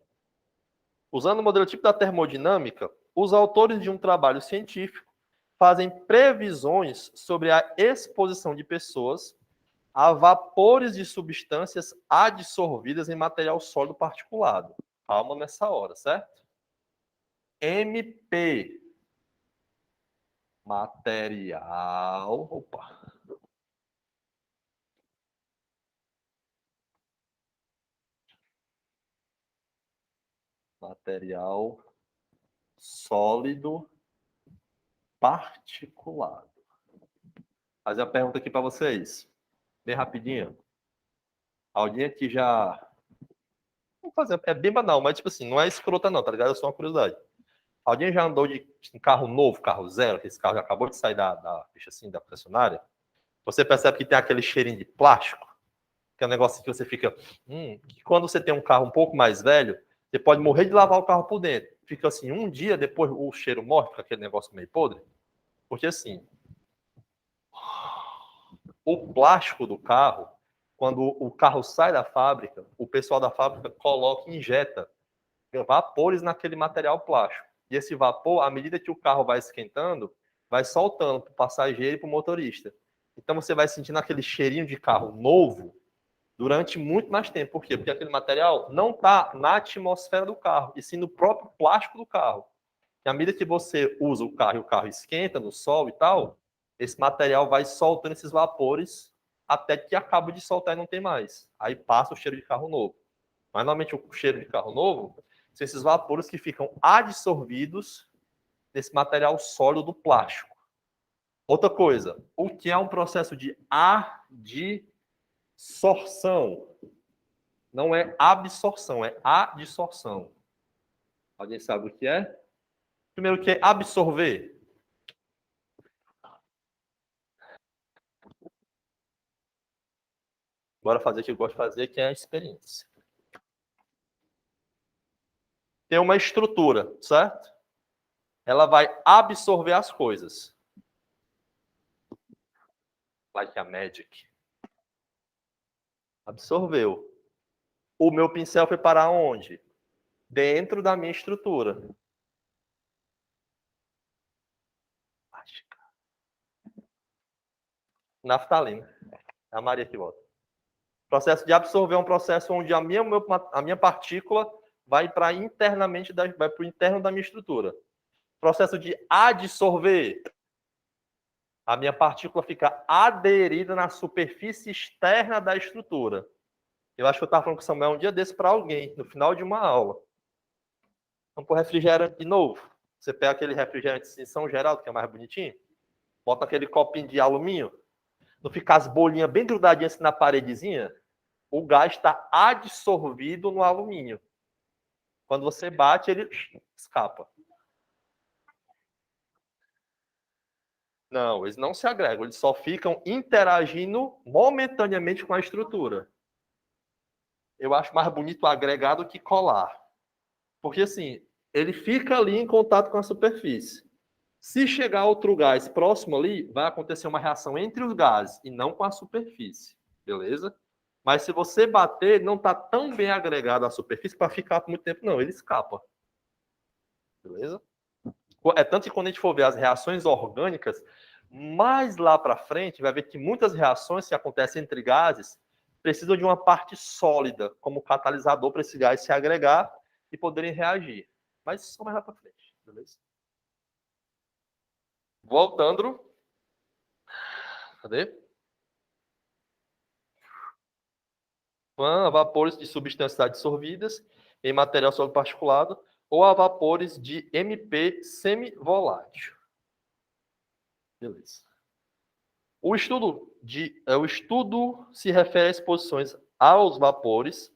Usando o modelo típico da termodinâmica, os autores de um trabalho científico fazem previsões sobre a exposição de pessoas a vapores de substâncias adsorvidas em material sólido particulado. Calma nessa hora, certo? MP. Material. Opa. Material sólido particulado. Fazer uma pergunta aqui para vocês. Bem rapidinho. Alguém aqui já... Vamos fazer... É bem banal, mas tipo assim, não é escrota não, tá ligado? É só uma curiosidade. Alguém já andou de carro novo, carro zero, que esse carro já acabou de sair da ficha assim, da concessionária? Você percebe que tem aquele cheirinho de plástico? Que é um negócio que você fica... que quando você tem um carro um pouco mais velho, você pode morrer de lavar o carro por dentro. Fica assim, um dia depois o cheiro morre, fica aquele negócio meio podre. Porque assim, o plástico do carro, quando o carro sai da fábrica, o pessoal da fábrica coloca, injeta vapores naquele material plástico. E esse vapor, à medida que o carro vai esquentando, vai soltando para o passageiro e para o motorista. Então você vai sentindo aquele cheirinho de carro novo durante muito mais tempo. Por quê? Porque aquele material não está na atmosfera do carro, e sim no próprio plástico do carro. E à medida que você usa o carro e o carro esquenta no sol e tal, esse material vai soltando esses vapores até que acaba de soltar e não tem mais. Aí passa o cheiro de carro novo. Mas normalmente o cheiro de carro novo são esses vapores que ficam adsorvidos nesse material sólido do plástico. Outra coisa, o que é um processo de adsorção? Não é absorção, é adsorção. Alguém sabe o que é? Primeiro, o que é absorver? Bora fazer o que eu gosto de fazer, que é a experiência. Tem uma estrutura, certo? Ela vai absorver as coisas. Like a magic. Absorveu. O meu pincel foi parar onde? Dentro da minha estrutura. Naftalina. É a Maria que volta. O processo de absorver é um processo onde a minha partícula vai para internamente, vai para o interno da minha estrutura. O processo de adsorver, a minha partícula fica aderida na superfície externa da estrutura. Eu acho que eu estava falando com o Samuel um dia desse para alguém, no final de uma aula. Vamos para o refrigerante de novo. Você pega aquele refrigerante de São Geraldo, que é mais bonitinho, bota aquele copinho de alumínio, não fica as bolinhas bem grudadinhas assim na paredezinha, o gás está adsorvido no alumínio. Quando você bate, ele escapa. Não, eles não se agregam, eles só ficam interagindo momentaneamente com a estrutura. Eu acho mais bonito agregado que colar. Porque assim, ele fica ali em contato com a superfície. Se chegar outro gás próximo ali, vai acontecer uma reação entre os gases e não com a superfície. Beleza? Mas se você bater, não está tão bem agregado à superfície para ficar por muito tempo, não. Ele escapa. Beleza? É tanto que quando a gente for ver as reações orgânicas, mais lá para frente, vai ver que muitas reações que acontecem entre gases precisam de uma parte sólida como catalisador para esse gás se agregar e poderem reagir. Mas só mais lá para frente. Beleza? Voltando. Cadê? A vapores de substâncias adsorvidas em material sólido particulado ou a vapores de MP semivolátil. Beleza. O estudo se refere a exposições aos vapores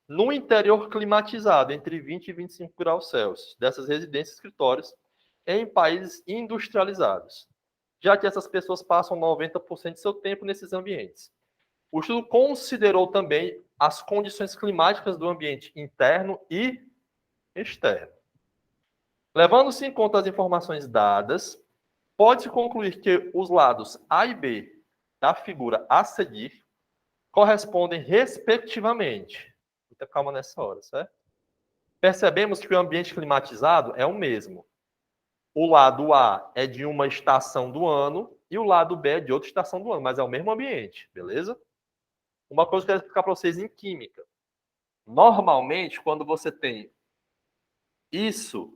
no interior climatizado entre 20 e 25 graus Celsius dessas residências e escritórios em países industrializados, já que essas pessoas passam 90% de seu tempo nesses ambientes. O estudo considerou também as condições climáticas do ambiente interno e externo. Levando-se em conta as informações dadas, pode-se concluir que os lados A e B da figura a seguir correspondem respectivamente. Muita calma nessa hora, certo? Percebemos que o ambiente climatizado é o mesmo. o lado A é de uma estação do ano e o lado B é de outra estação do ano, mas é o mesmo ambiente, beleza? Uma coisa que eu quero explicar para vocês em química. Normalmente, quando você tem isso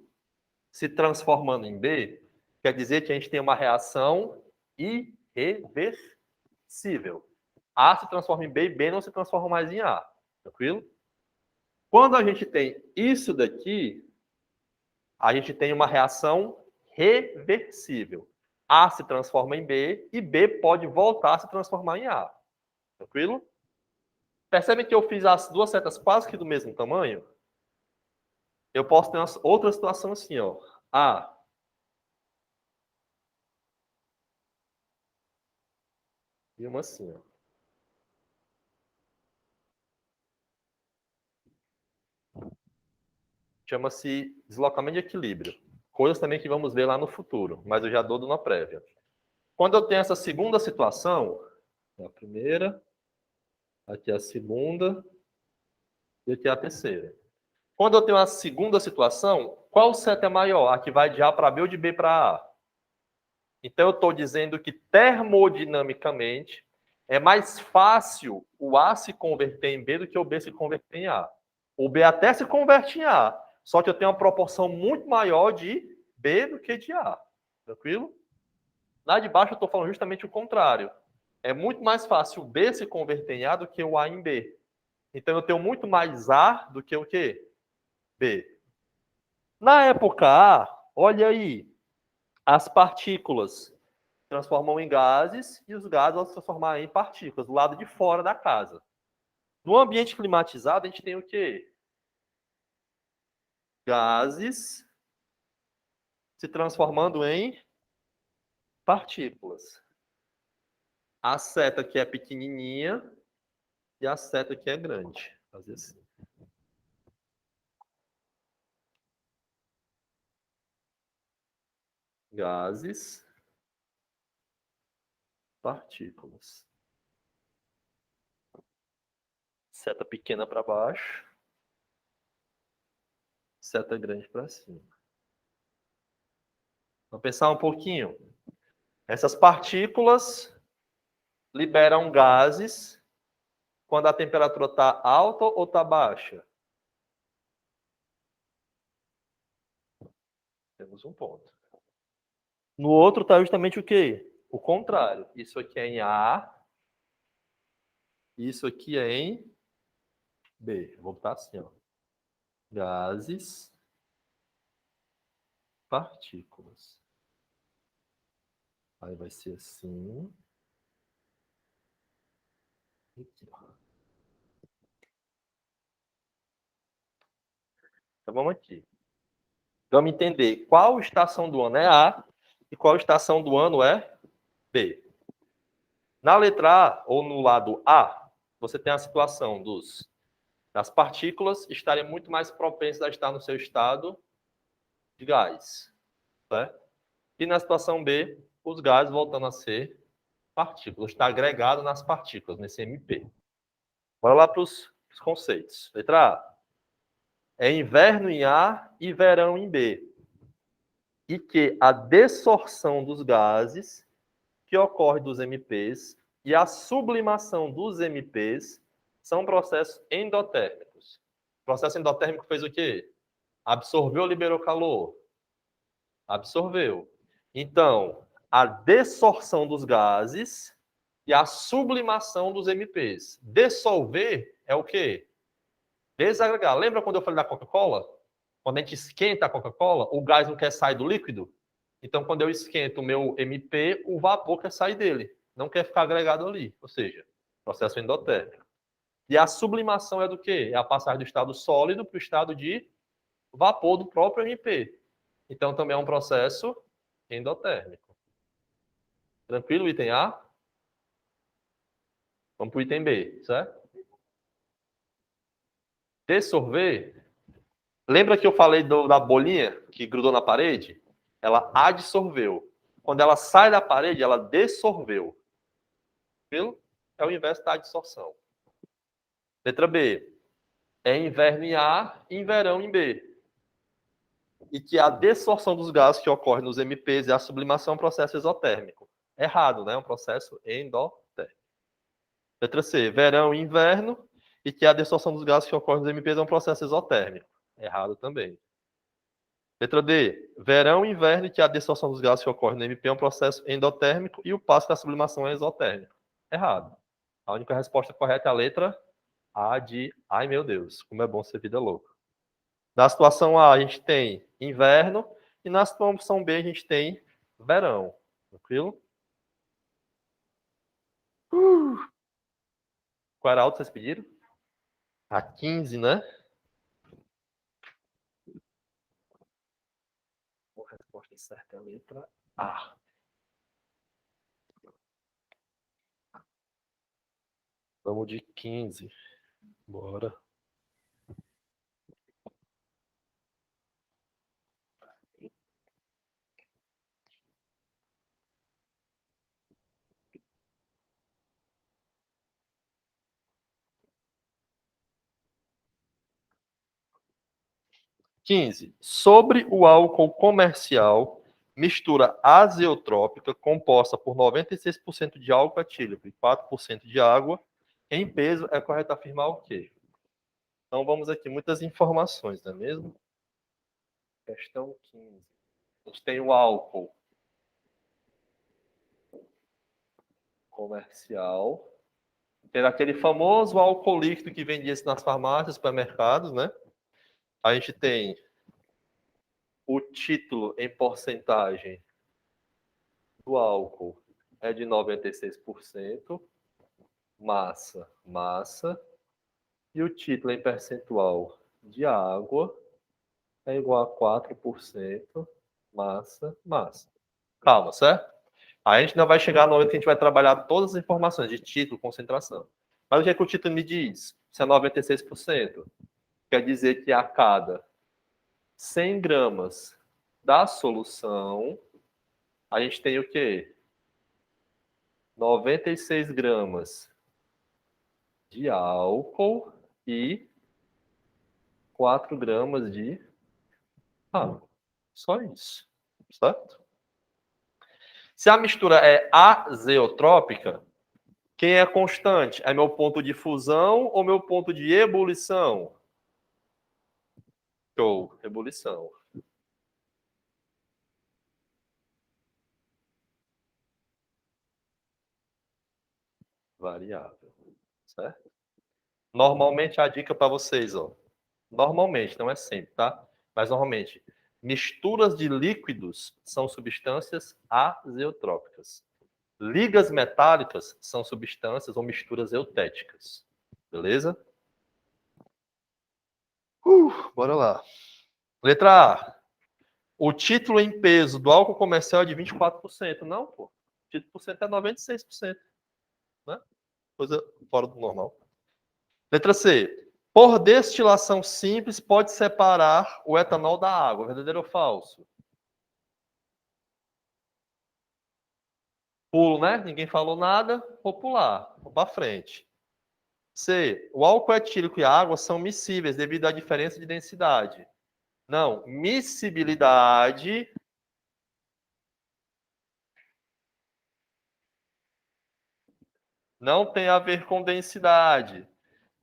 se transformando em B, quer dizer que a gente tem uma reação irreversível. A se transforma em B e B não se transforma mais em A. Tranquilo? Quando a gente tem isso daqui, a gente tem uma reação reversível. A se transforma em B e B pode voltar a se transformar em A. Tranquilo? Percebem que eu fiz as duas setas quase que do mesmo tamanho? Eu posso ter outra situação assim, ó. A e uma assim, ó. Chama-se deslocamento de equilíbrio. Coisas também que vamos ver lá no futuro, mas eu já dou uma prévia. Quando eu tenho essa segunda situação, a primeira, aqui a segunda e aqui a terceira. Quando eu tenho a segunda situação, qual seta é maior? A que vai de A para B ou de B para A? Então eu estou dizendo que termodinamicamente é mais fácil o A se converter em B do que o B se converter em A. O B até se converte em A, só que eu tenho uma proporção muito maior de B do que de A. Tranquilo? Lá de baixo eu estou falando justamente o contrário. É muito mais fácil o B se converter em A do que o A em B. Então eu tenho muito mais A do que o quê? B. Na época A, olha aí, as partículas se transformam em gases e os gases vão se transformar em partículas do lado de fora da casa. No ambiente climatizado, a gente tem o quê? Gases se transformando em partículas. A seta que é pequenininha e a seta que é grande. Fazer assim. Gases, partículas. Seta pequena para baixo, seta grande para cima. Vamos pensar um pouquinho. Essas partículas liberam gases quando a temperatura está alta ou está baixa? Temos um ponto. No outro está justamente o quê? O contrário. Isso aqui é em A, isso aqui é em B. Vou botar assim, ó. Gases, partículas. Aí vai ser assim. Aqui, ó. Então vamos aqui. Vamos entender qual estação do ano é A e qual estação do ano é B. Na letra A, ou no lado A, você tem a situação das partículas estarem muito mais propensas a estar no seu estado de gás. Certo? E na situação B, os gases voltando a ser partículas. Está agregado nas partículas, nesse MP. Bora lá para os conceitos. Letra A. É inverno em A e verão em B. E que a dessorção dos gases que ocorre dos MPs e a sublimação dos MPs são processos endotérmicos. O processo endotérmico fez o quê? Absorveu ou liberou calor? Absorveu. Então, a dessorção dos gases e a sublimação dos MPs. Dissolver é o quê? Desagregar. Lembra quando eu falei da Coca-Cola? Quando a gente esquenta a Coca-Cola, o gás não quer sair do líquido? Então, quando eu esquento o meu MP, o vapor quer sair dele. Não quer ficar agregado ali. Ou seja, processo endotérmico. E a sublimação é do quê? É a passagem do estado sólido para o estado de vapor do próprio MP. Então, também é um processo endotérmico. Tranquilo, item A? Vamos para o item B, certo? Dissolver. Lembra que eu falei da bolinha que grudou na parede? Ela adsorveu. Quando ela sai da parede, ela dissolveu. Tranquilo? É o inverso da adsorção. Letra B. É inverno em A e verão em B. e que a dessorção dos gases que ocorre nos MPs e a sublimação é um processo exotérmico. Errado, né? É um processo endotérmico. Letra C, verão e inverno, e que a dessorção dos gases que ocorre nos MPs é um processo exotérmico. Errado também. Letra D, verão e inverno, e que a dessorção dos gases que ocorre no MP é um processo endotérmico, e o passo da sublimação é exotérmico. Errado. A única resposta correta é a letra A de, ai meu Deus, como é bom ser vida louca. Na situação A, a gente tem inverno, e na situação B, a gente tem verão. Tranquilo? Qual era a outra que vocês pediram? A 15, né? A resposta certa é a letra A. Vamos de 15. Bora. Quinze. Sobre o álcool comercial, mistura azeotrópica composta por 96% de álcool etílico e 4% de água, em peso, é correto afirmar o quê? Então vamos aqui, muitas informações, não é mesmo? Questão 15. A gente tem o álcool comercial. Tem aquele famoso álcool líquido que vendia nas farmácias, supermercados, né? A gente tem o título em porcentagem do álcool é de 96%, massa, e o título em percentual de água é igual a 4%, massa. Calma, certo? Aí a gente não vai chegar no momento que a gente vai trabalhar todas as informações de título, concentração. Mas o que é que o título me diz? Se é 96%, quer dizer que a cada 100 gramas da solução, a gente tem o quê? 96 gramas de álcool e 4 gramas de água. Só isso, certo? Se a mistura é azeotrópica, quem é constante? É meu ponto de fusão ou meu ponto de ebulição? Show, ebulição. Variável, certo? Normalmente a dica para vocês, ó. Normalmente, não é sempre, tá? Mas normalmente, misturas de líquidos são substâncias azeotrópicas. Ligas metálicas são substâncias ou misturas eutéticas. Beleza? Bora lá. Letra A. O título em peso do álcool comercial é de 24%. Não, pô. O título por cento é 96%. Né? Coisa fora do normal. Letra C. Por destilação simples, pode separar o etanol da água. Verdadeiro ou falso? Pulo, né? Ninguém falou nada. Vou pular. Vou para frente. C. O álcool etílico e a água são miscíveis devido à diferença de densidade. Não. Miscibilidade não tem a ver com densidade.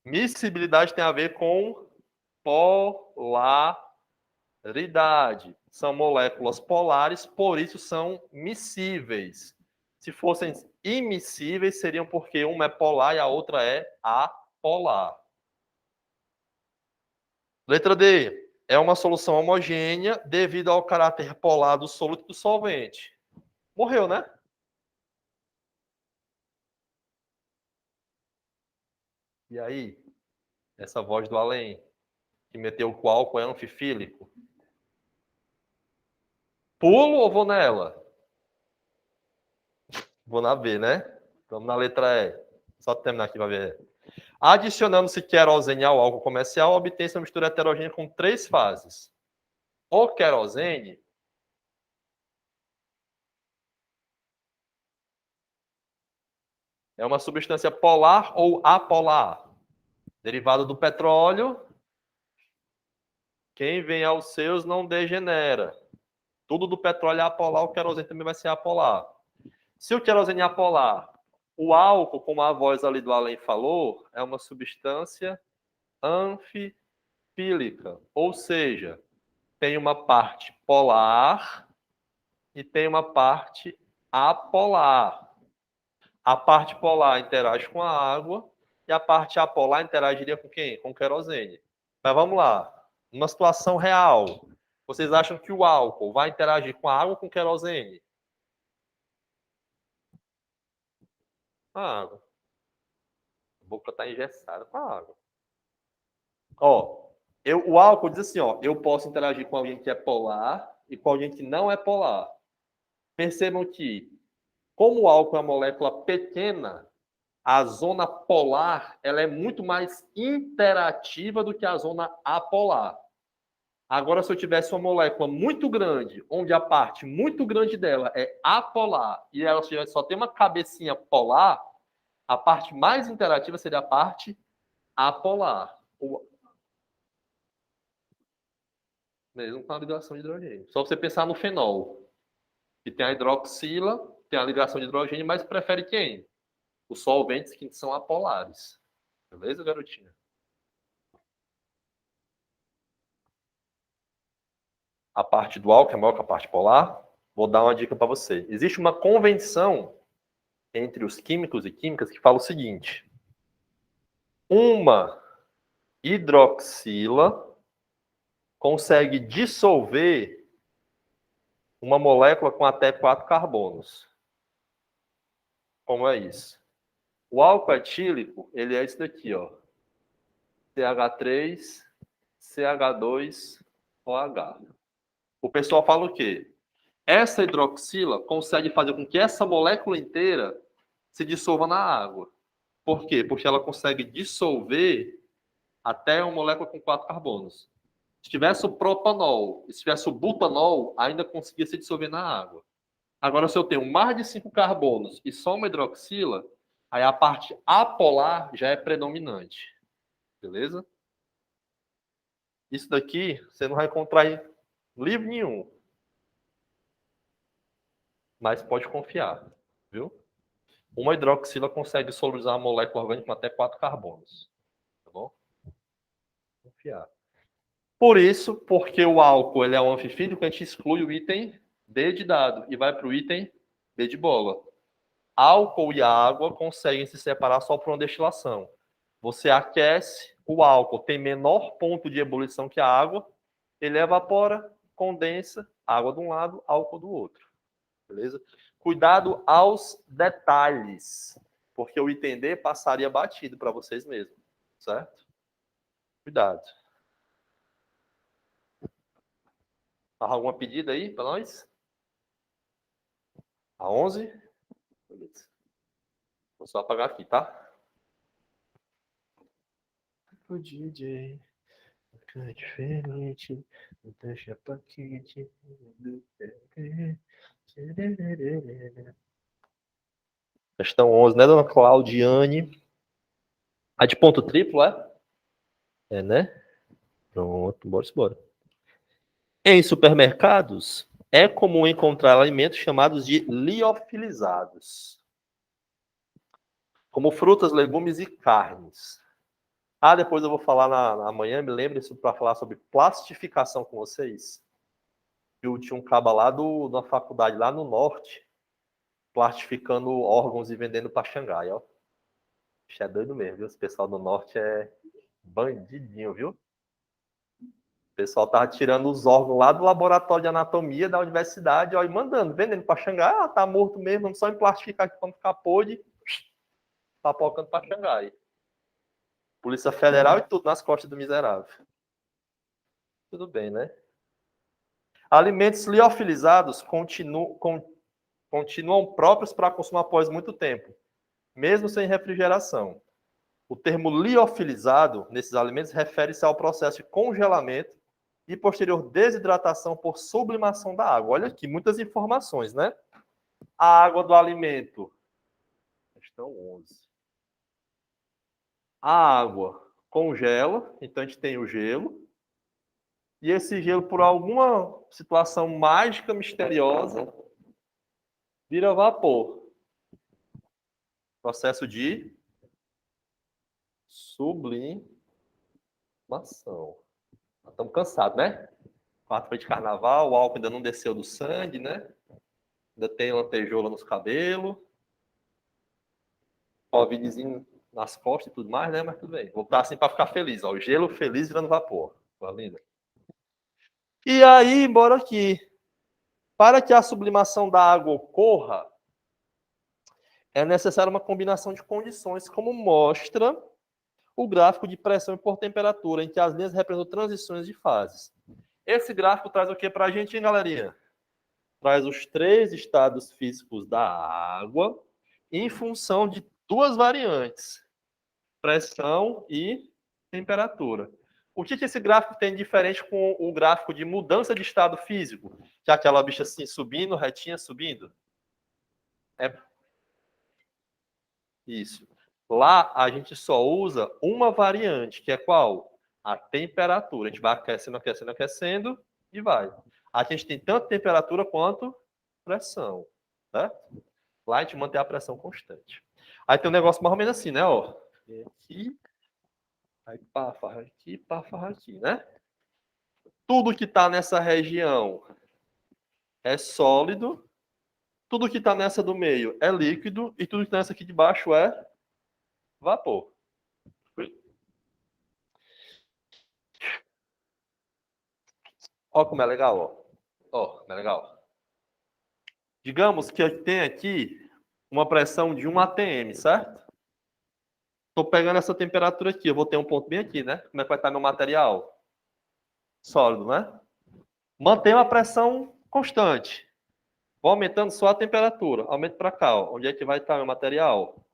Miscibilidade tem a ver com polaridade. São moléculas polares, por isso são miscíveis. Se fossem immiscíveis, seriam porque uma é polar e a outra é apolar. Letra D. É uma solução homogênea devido ao caráter polar do soluto e do solvente. Morreu, né? E aí? Essa voz do além, que meteu o álcool é anfifílico. Pulo ou vou nela? Vou na B, né? Vamos na letra E. Só terminar aqui para ver. Adicionando-se querosene ao álcool comercial, obtém-se uma mistura heterogênea com 3 fases. O querosene é uma substância polar ou apolar, derivada do petróleo, Quem vem aos seus não degenera. Tudo do petróleo é apolar, o querosene também vai ser apolar. Se o querosene é apolar, o álcool, como a voz ali do além falou, é uma substância anfifílica, ou seja, tem uma parte polar e tem uma parte apolar. A parte polar interage com a água e a parte apolar interagiria com quem? Com o querosene. Mas vamos lá. Numa situação real, vocês acham que o álcool vai interagir com a água ou com o querosene? A água. A boca está engessada com a água. Ó, o álcool diz assim, ó, eu posso interagir com alguém que é polar e com alguém que não é polar. Percebam que, como o álcool é uma molécula pequena, a zona polar ela é muito mais interativa do que a zona apolar. Agora, se eu tivesse uma molécula muito grande, onde a parte muito grande dela é apolar e ela só tem uma cabecinha polar, a parte mais interativa seria a parte apolar. Mesmo com a ligação de hidrogênio. Só você pensar no fenol, que tem a hidroxila, tem a ligação de hidrogênio, mas prefere quem? Os solventes que são apolares. Beleza, garotinha? A parte do álcool é maior que a parte polar. Vou dar uma dica para você. Existe uma convenção entre os químicos e químicas que fala o seguinte: uma hidroxila consegue dissolver uma molécula com até 4 carbonos. Como é isso? O álcool etílico, ele é isso daqui, ó. CH3, CH2, OH. O pessoal fala o quê? Essa hidroxila consegue fazer com que essa molécula inteira se dissolva na água. Por quê? Porque ela consegue dissolver até uma molécula com 4 carbonos. Se tivesse o propanol, se tivesse o butanol, ainda conseguia se dissolver na água. Agora, se eu tenho mais de 5 carbonos e só uma hidroxila, aí a parte apolar já é predominante. Beleza? Isso daqui você não vai encontrar em livro nenhum. Mas pode confiar, viu? Uma hidroxila consegue solubilizar a molécula orgânica com até 4 carbonos. Tá bom? Confiar. Por isso, porque o álcool ele é um anfifílico, a gente exclui o item D de dado e vai para o item B de bola. Álcool e água conseguem se separar só por uma destilação. Você aquece, o álcool tem menor ponto de ebulição que a água, ele evapora, condensa, água de um lado, álcool do outro. Beleza? Cuidado aos detalhes, porque o item D passaria batido para vocês mesmos, certo? Cuidado. Alguma pedida aí para nós? A 11? Beleza. Vou só apagar aqui, tá? O DJ fica diferente, deixa paquete. Questão 11, né, dona Claudiane? A de ponto triplo, é? É, né? Pronto, bora. Em supermercados, é comum encontrar alimentos chamados de liofilizados, como frutas, legumes e carnes. Depois eu vou falar na manhã, me lembre-se para falar sobre plastificação com vocês. Eu tinha um caba lá da faculdade, lá no norte, plastificando órgãos e vendendo para Xangai, ó. Isso é doido mesmo, viu? Esse pessoal do norte é bandidinho, viu? O pessoal tava tirando os órgãos lá do laboratório de anatomia da universidade, ó, e mandando, vendendo para Xangai. Tá morto mesmo, vamos só emplastificar aqui quando ficar podre, papocando para Xangai. Polícia Federal e tudo nas costas do miserável. Tudo bem, né? Alimentos liofilizados continuam próprios para consumo após muito tempo, mesmo sem refrigeração. O termo liofilizado nesses alimentos refere-se ao processo de congelamento e posterior desidratação por sublimação da água. Olha aqui, muitas informações, né? A água do alimento. Questão 11. A água congela, então a gente tem o gelo. E esse gelo, por alguma situação mágica, misteriosa, vira vapor. Processo de sublimação. Estamos cansados, né? Quarta-feira de carnaval, o álcool ainda não desceu do sangue, né? Ainda tem lantejoula nos cabelos. Covidzinho nas costas e tudo mais, né? Mas tudo bem. Vou botar assim para ficar feliz. Ó. O gelo feliz virando vapor. Tá lindo? E aí, embora aqui. Para que a sublimação da água ocorra, é necessária uma combinação de condições, como mostra o gráfico de pressão por temperatura, em que as linhas representam transições de fases. Esse gráfico traz o que para a gente, hein, galerinha? Traz os 3 estados físicos da água em função de 2 variantes, pressão e temperatura. O que esse gráfico tem de diferente com o gráfico de mudança de estado físico? Que é aquela bicha assim, subindo, retinha, subindo? É isso. Lá a gente só usa uma variante, que é qual? A temperatura. A gente vai aquecendo, aquecendo, aquecendo e vai. Aqui a gente tem tanto temperatura quanto pressão. Né? Lá a gente mantém a pressão constante. Aí tem um negócio mais ou menos assim, né? Ó. Aqui, aí pá, aqui, né? Tudo que está nessa região é sólido, tudo que está nessa do meio é líquido e tudo que está nessa aqui de baixo é vapor. Ó como é legal, ó. Ó, como é legal. Digamos que eu tenho aqui uma pressão de 1 atm, certo? Estou pegando essa temperatura aqui, eu vou ter um ponto bem aqui, né? Como é que vai estar meu material? Sólido, né? Mantenho a pressão constante. Vou aumentando só a temperatura. Aumento para cá, ó. Onde é que vai estar meu material?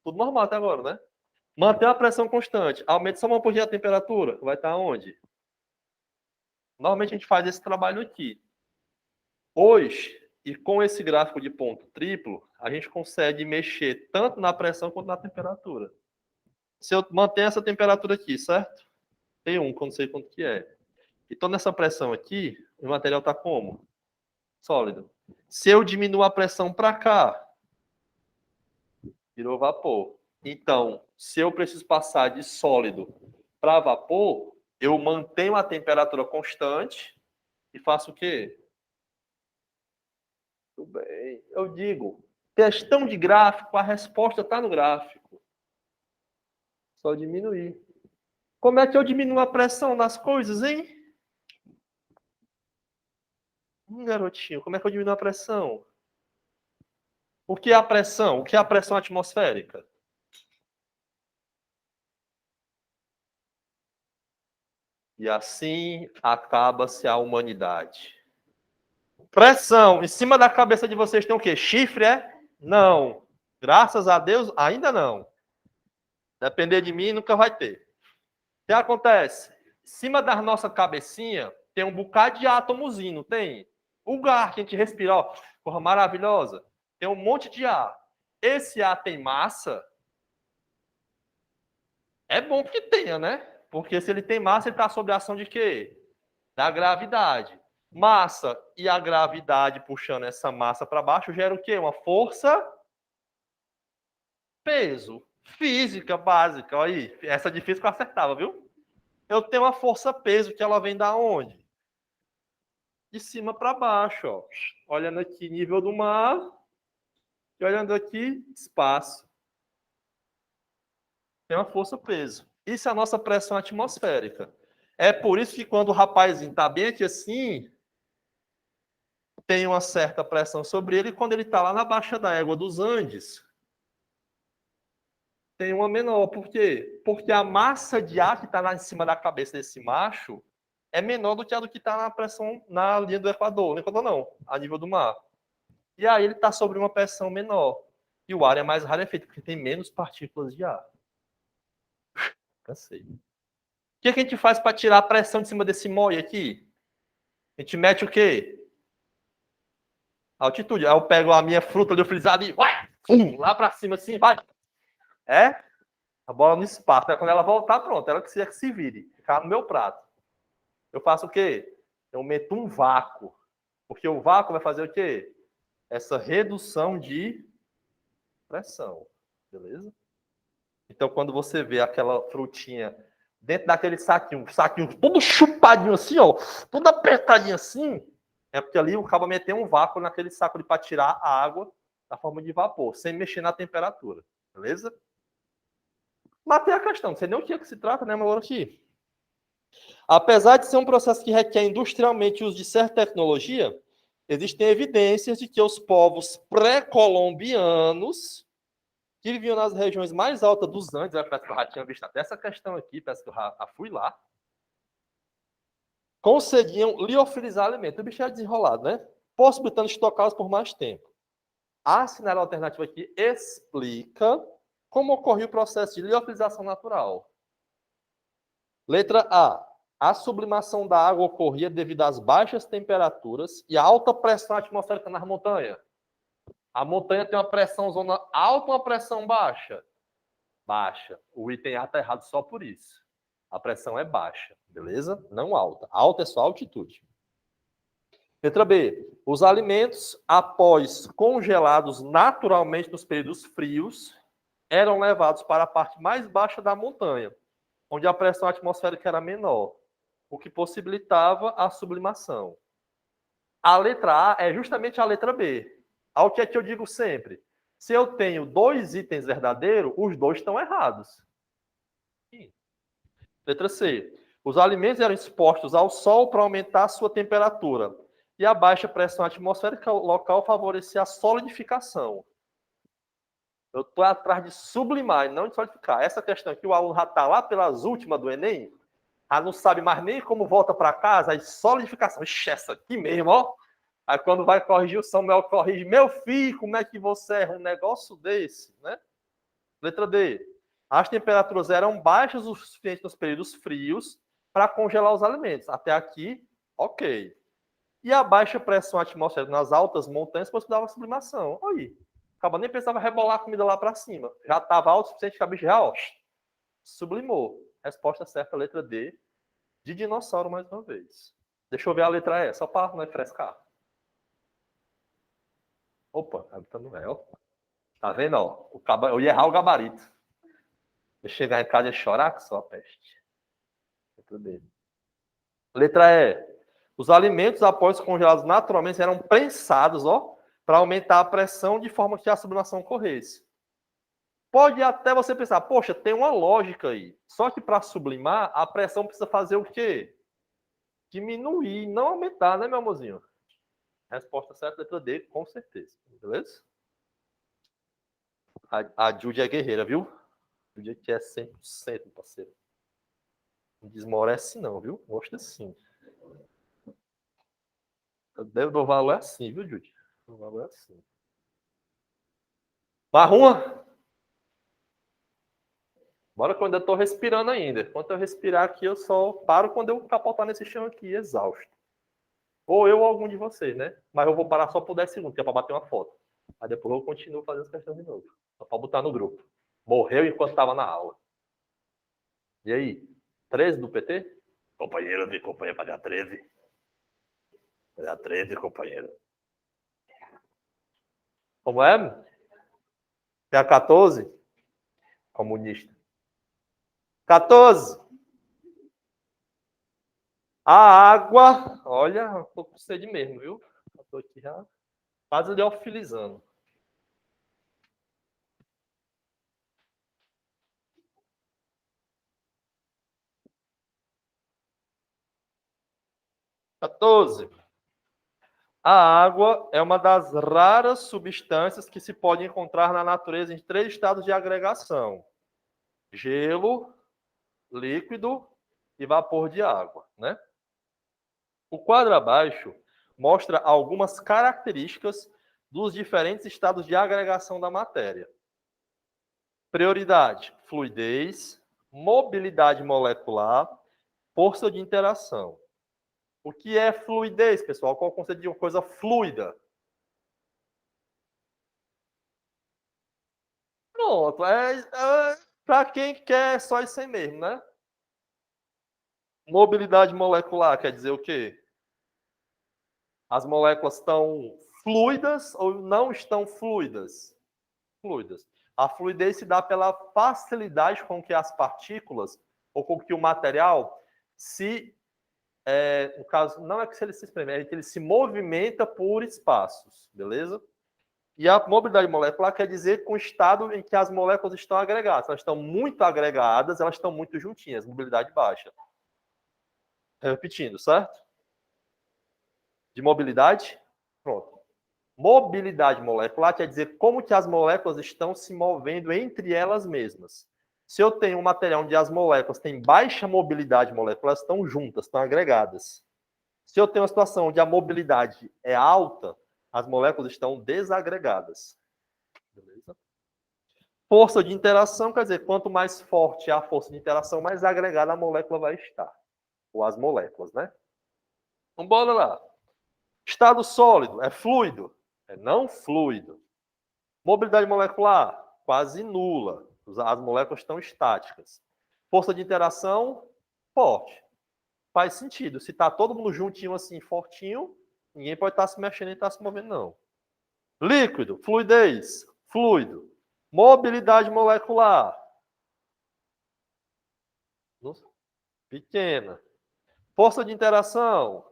Tudo normal até agora, né? Mantenho a pressão constante. Aumento só um pouquinho a temperatura. Vai estar onde? Normalmente a gente faz esse trabalho aqui. Hoje, e com esse gráfico de ponto triplo, a gente consegue mexer tanto na pressão quanto na temperatura. Se eu mantenho essa temperatura aqui, certo? T1, que eu não sei quanto que é. Então, nessa pressão aqui, o material está como? Sólido. Se eu diminuo a pressão para cá, virou vapor. Então, se eu preciso passar de sólido para vapor, eu mantenho a temperatura constante e faço o quê? Tudo bem. Eu digo, questão de gráfico, a resposta está no gráfico. Só diminuir. Como é que eu diminuo a pressão nas coisas, hein? Garotinho, como é que eu diminuo a pressão? O que é a pressão? O que é a pressão atmosférica? E assim acaba-se a humanidade. Pressão. Em cima da cabeça de vocês tem o quê? Chifre, é? Não. Graças a Deus, ainda não. Depender de mim, nunca vai ter. O que acontece? Em cima da nossa cabecinha tem um bocado de átomozinho, não tem? O ar que a gente respira, ó, porra maravilhosa. Tem um monte de ar. Esse ar tem massa. É bom que tenha, né? Porque se ele tem massa, ele está sob a ação de quê? Da gravidade. Massa e a gravidade puxando essa massa para baixo gera o quê? Uma força, peso. Física básica. Olha aí, essa de física eu acertava, viu? Eu tenho uma força peso que ela vem da onde? De cima para baixo, ó. Olhando aqui nível do mar e olhando aqui espaço. Tem uma força peso. Isso é a nossa pressão atmosférica. É por isso que quando o rapazinho está bem aqui assim, tem uma certa pressão sobre ele, e quando ele está lá na baixa da égua dos Andes, tem uma menor. Por quê? Porque a massa de ar que está lá em cima da cabeça desse macho é menor do que a do que está na pressão na linha do Equador. No Equador não, a nível do mar. E aí ele está sobre uma pressão menor. E o ar é mais rarefeito, porque tem menos partículas de ar. Cansei. O que a gente faz para tirar a pressão de cima desse mói aqui? A gente mete o quê? Altitude. Aí eu pego a minha fruta ali, frisada e vai, lá para cima assim, vai. É? A bola no espaço. Aí quando ela voltar, pronto. Ela que se vire. Ficar no meu prato. eu faço o quê? Eu meto um vácuo. Porque o vácuo vai fazer o quê? Essa redução de pressão. Beleza? Então, quando você vê aquela frutinha dentro daquele saquinho todo chupadinho assim, ó, todo apertadinho assim, é porque ali o cabo meteu um vácuo naquele saco para tirar a água da forma de vapor, sem mexer na temperatura. Beleza? Matei a questão, não sei nem o que é que se trata, né, meu aqui. Apesar de ser um processo que requer industrialmente o uso de certa tecnologia, existem evidências de que os povos pré-colombianos, que viviam nas regiões mais altas dos Andes, parece que eu já tinha visto até essa questão aqui, parece que eu já fui lá, conseguiam liofilizar alimentos. O bicho é desenrolado, né? Possibilitando estocá-los por mais tempo. A sinal alternativa aqui explica como ocorreu o processo de liofilização natural. Letra A. A sublimação da água ocorria devido às baixas temperaturas e alta pressão atmosférica nas montanhas. A montanha tem uma pressão zona alta ou uma pressão baixa? Baixa. O item A está errado só por isso. A pressão é baixa, beleza? Não alta. Alta é só altitude. Letra B. Os alimentos, após congelados naturalmente nos períodos frios, eram levados para a parte mais baixa da montanha, onde a pressão atmosférica era menor, o que possibilitava a sublimação. A letra A é justamente a letra B. Ao que é que eu digo sempre? Se eu tenho dois itens verdadeiros, os dois estão errados. Letra C. Os alimentos eram expostos ao sol para aumentar a sua temperatura. E a baixa pressão atmosférica local favorecia a solidificação. Eu estou atrás de sublimar e não de solidificar. Essa questão aqui, o aluno já está lá pelas últimas do Enem, já não sabe mais nem como volta para casa, aí solidificação. Ixi, essa aqui mesmo, ó. Aí quando vai corrigir, o Samuel corrige. Meu filho, como é que você erra um negócio desse, né? Letra D. As temperaturas eram baixas o suficiente nos períodos frios para congelar os alimentos. Até aqui, ok. E a baixa pressão atmosférica nas altas montanhas possibilitava a sublimação. Aí, acaba nem precisava rebolar a comida lá para cima. Já estava alto o suficiente que a bicha já, ó, sublimou. Resposta certa, letra D, de dinossauro mais uma vez. Deixa eu ver a letra E, só para não frescar. Opa, tá botando véio. Tá vendo, ó? Eu ia errar o gabarito. Eu chegar em casa e chorar, que só a peste. Letra D. Letra E. Os alimentos, após congelados naturalmente, eram prensados, ó, para aumentar a pressão de forma que a sublimação ocorresse. Pode até você pensar, poxa, tem uma lógica aí. Só que para sublimar, a pressão precisa fazer o quê? Diminuir, não aumentar, né, meu amorzinho? Resposta certa, letra D, com certeza. Beleza? A Judy é guerreira, viu? A Judy aqui é 100%, parceiro. Não desmorece não, viu? Gosta sim. O valor é assim, viu, Judy? O valor é assim. Marruma? Bora quando eu tô respirando ainda. Enquanto eu respirar aqui, eu só paro quando eu capotar nesse chão aqui, exausto. Ou eu ou algum de vocês, né? Mas eu vou parar só por 10 segundos, que é pra bater uma foto. Aí depois eu continuo fazendo as questões de novo. Só pra botar no grupo. Morreu enquanto estava na aula. E aí? 13 do PT? Companheiro, de companheiro para dar 13. Para dar 13, companheiro. Como é? Tem a 14? Comunista. 14. A água. Olha, tô com sede mesmo, viu? Eu tô aqui já quase liofilizando. Quatorze. A água é uma das raras substâncias que se pode encontrar na natureza em 3 estados de agregação: gelo, líquido e vapor de água, né? O quadro abaixo mostra algumas características dos diferentes estados de agregação da matéria. Prioridade: fluidez, mobilidade molecular, força de interação. O que é fluidez, pessoal? Qual é o conceito de uma coisa fluida? Pronto, para quem quer só isso aí mesmo, né? Mobilidade molecular quer dizer o quê? As moléculas estão fluidas ou não estão fluidas? Fluidas. A fluidez se dá pela facilidade com que as partículas ou com que o material se, no caso, não é que se ele se espreme, é que ele se movimenta por espaços, beleza? E a mobilidade molecular quer dizer com o estado em que as moléculas estão agregadas. Elas estão muito agregadas, elas estão muito juntinhas, mobilidade baixa. Repetindo, certo? De mobilidade? Pronto. Mobilidade molecular quer dizer como que as moléculas estão se movendo entre elas mesmas. Se eu tenho um material onde as moléculas têm baixa mobilidade molecular, elas estão juntas, estão agregadas. Se eu tenho uma situação onde a mobilidade é alta, as moléculas estão desagregadas. Beleza? Força de interação quer dizer, quanto mais forte é a força de interação, mais agregada a molécula vai estar. Ou as moléculas, né? Então, bora lá. Estado sólido é fluido? É não fluido. Mobilidade molecular? Quase nula. As moléculas estão estáticas. Força de interação? Forte. Faz sentido. Se está todo mundo juntinho assim, fortinho, ninguém pode estar se mexendo e estar se movendo, não. Líquido, fluidez, fluido. Mobilidade molecular? Pequena. Força de interação?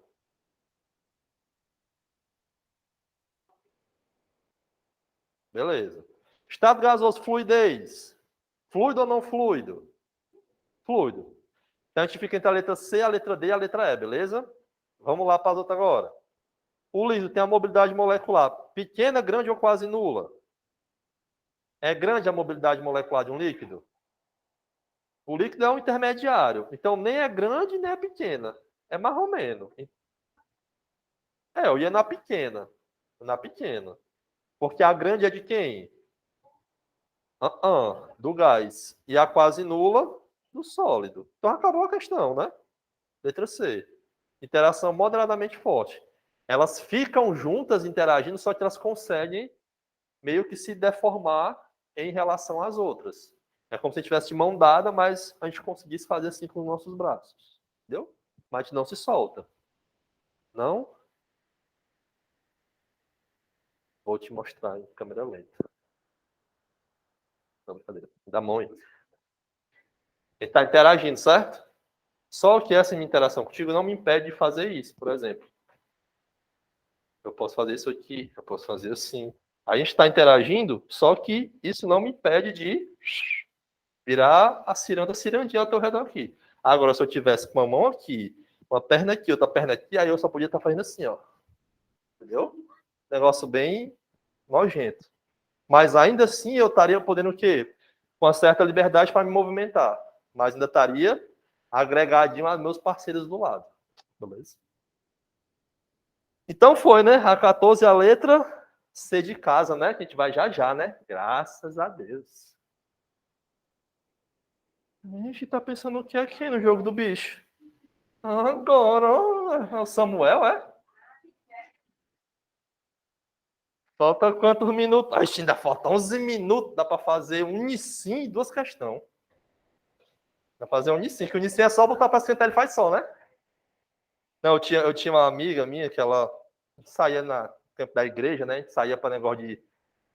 Beleza. Estado gasoso, fluidez. Fluido ou não fluido? Fluido. Então a gente fica entre a letra C, a letra D e a letra E, beleza? Vamos lá para as outras agora. O líquido tem a mobilidade molecular pequena, grande ou quase nula? É grande a mobilidade molecular de um líquido? O líquido é um intermediário. Então nem é grande nem é pequena. É mais ou menos. Eu ia na pequena. Na pequena. Porque a grande é de quem? Do gás. E a quase nula do sólido. Então acabou a questão, né? Letra C. Interação moderadamente forte. Elas ficam juntas interagindo, só que elas conseguem meio que se deformar em relação às outras. É como se tivesse de mão dada, mas a gente conseguisse fazer assim com os nossos braços. Entendeu? Mas não se solta. Não? Vou te mostrar em câmera lenta. Não, brincadeira. Da mão aí. Ele está interagindo, certo? Só que essa minha interação contigo não me impede de fazer isso, por exemplo. Eu posso fazer isso aqui, eu posso fazer assim. A gente está interagindo, só que isso não me impede de virar a cirandinha ao teu redor aqui. Agora, se eu tivesse com uma mão aqui, uma perna aqui, outra perna aqui, aí eu só podia estar fazendo assim, ó. Entendeu? Negócio bem nojento. Mas ainda assim eu estaria podendo o quê? Com uma certa liberdade para me movimentar. Mas ainda estaria agregadinho aos meus parceiros do lado. Beleza? Então foi, né? A 14 a letra C de casa, né? Que a gente vai já já, né? Graças a Deus. A gente tá pensando o que é aqui no jogo do bicho? Agora, é o Samuel, é? Falta quantos minutos? Ainda falta 11 minutos. Dá para fazer um Nissin e duas questões. Dá para fazer um Nissin, que o Nissin é só botar para esquentar, ele faz som, né? Não, eu tinha uma amiga minha que ela saía no tempo da igreja, né? Saía para negócio de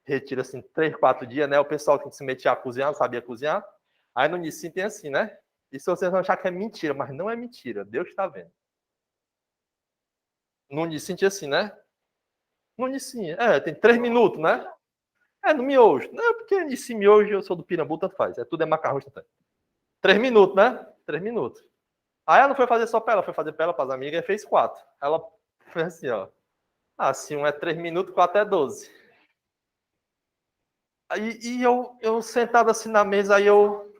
retiro assim, 3, 4 dias, né? O pessoal que se metia a cozinhar, não sabia cozinhar. Aí no Nissin tem assim, né? E se vocês vão achar que é mentira, mas não é mentira, Deus está vendo. No Nissin tinha assim, né? No Nissin, tem 3 minutos, né? No miojo. Não, porque Nissin miojo eu sou do Pirambu, tanto faz. Tudo é macarrão instantâneo. 3 minutos, né? 3 minutos. Aí ela não foi fazer só para ela, foi fazer para ela, para as amigas, e fez 4. Ela fez assim, ó. Assim, um é 3 minutos, 4 é 12. Aí eu sentado assim na mesa, aí eu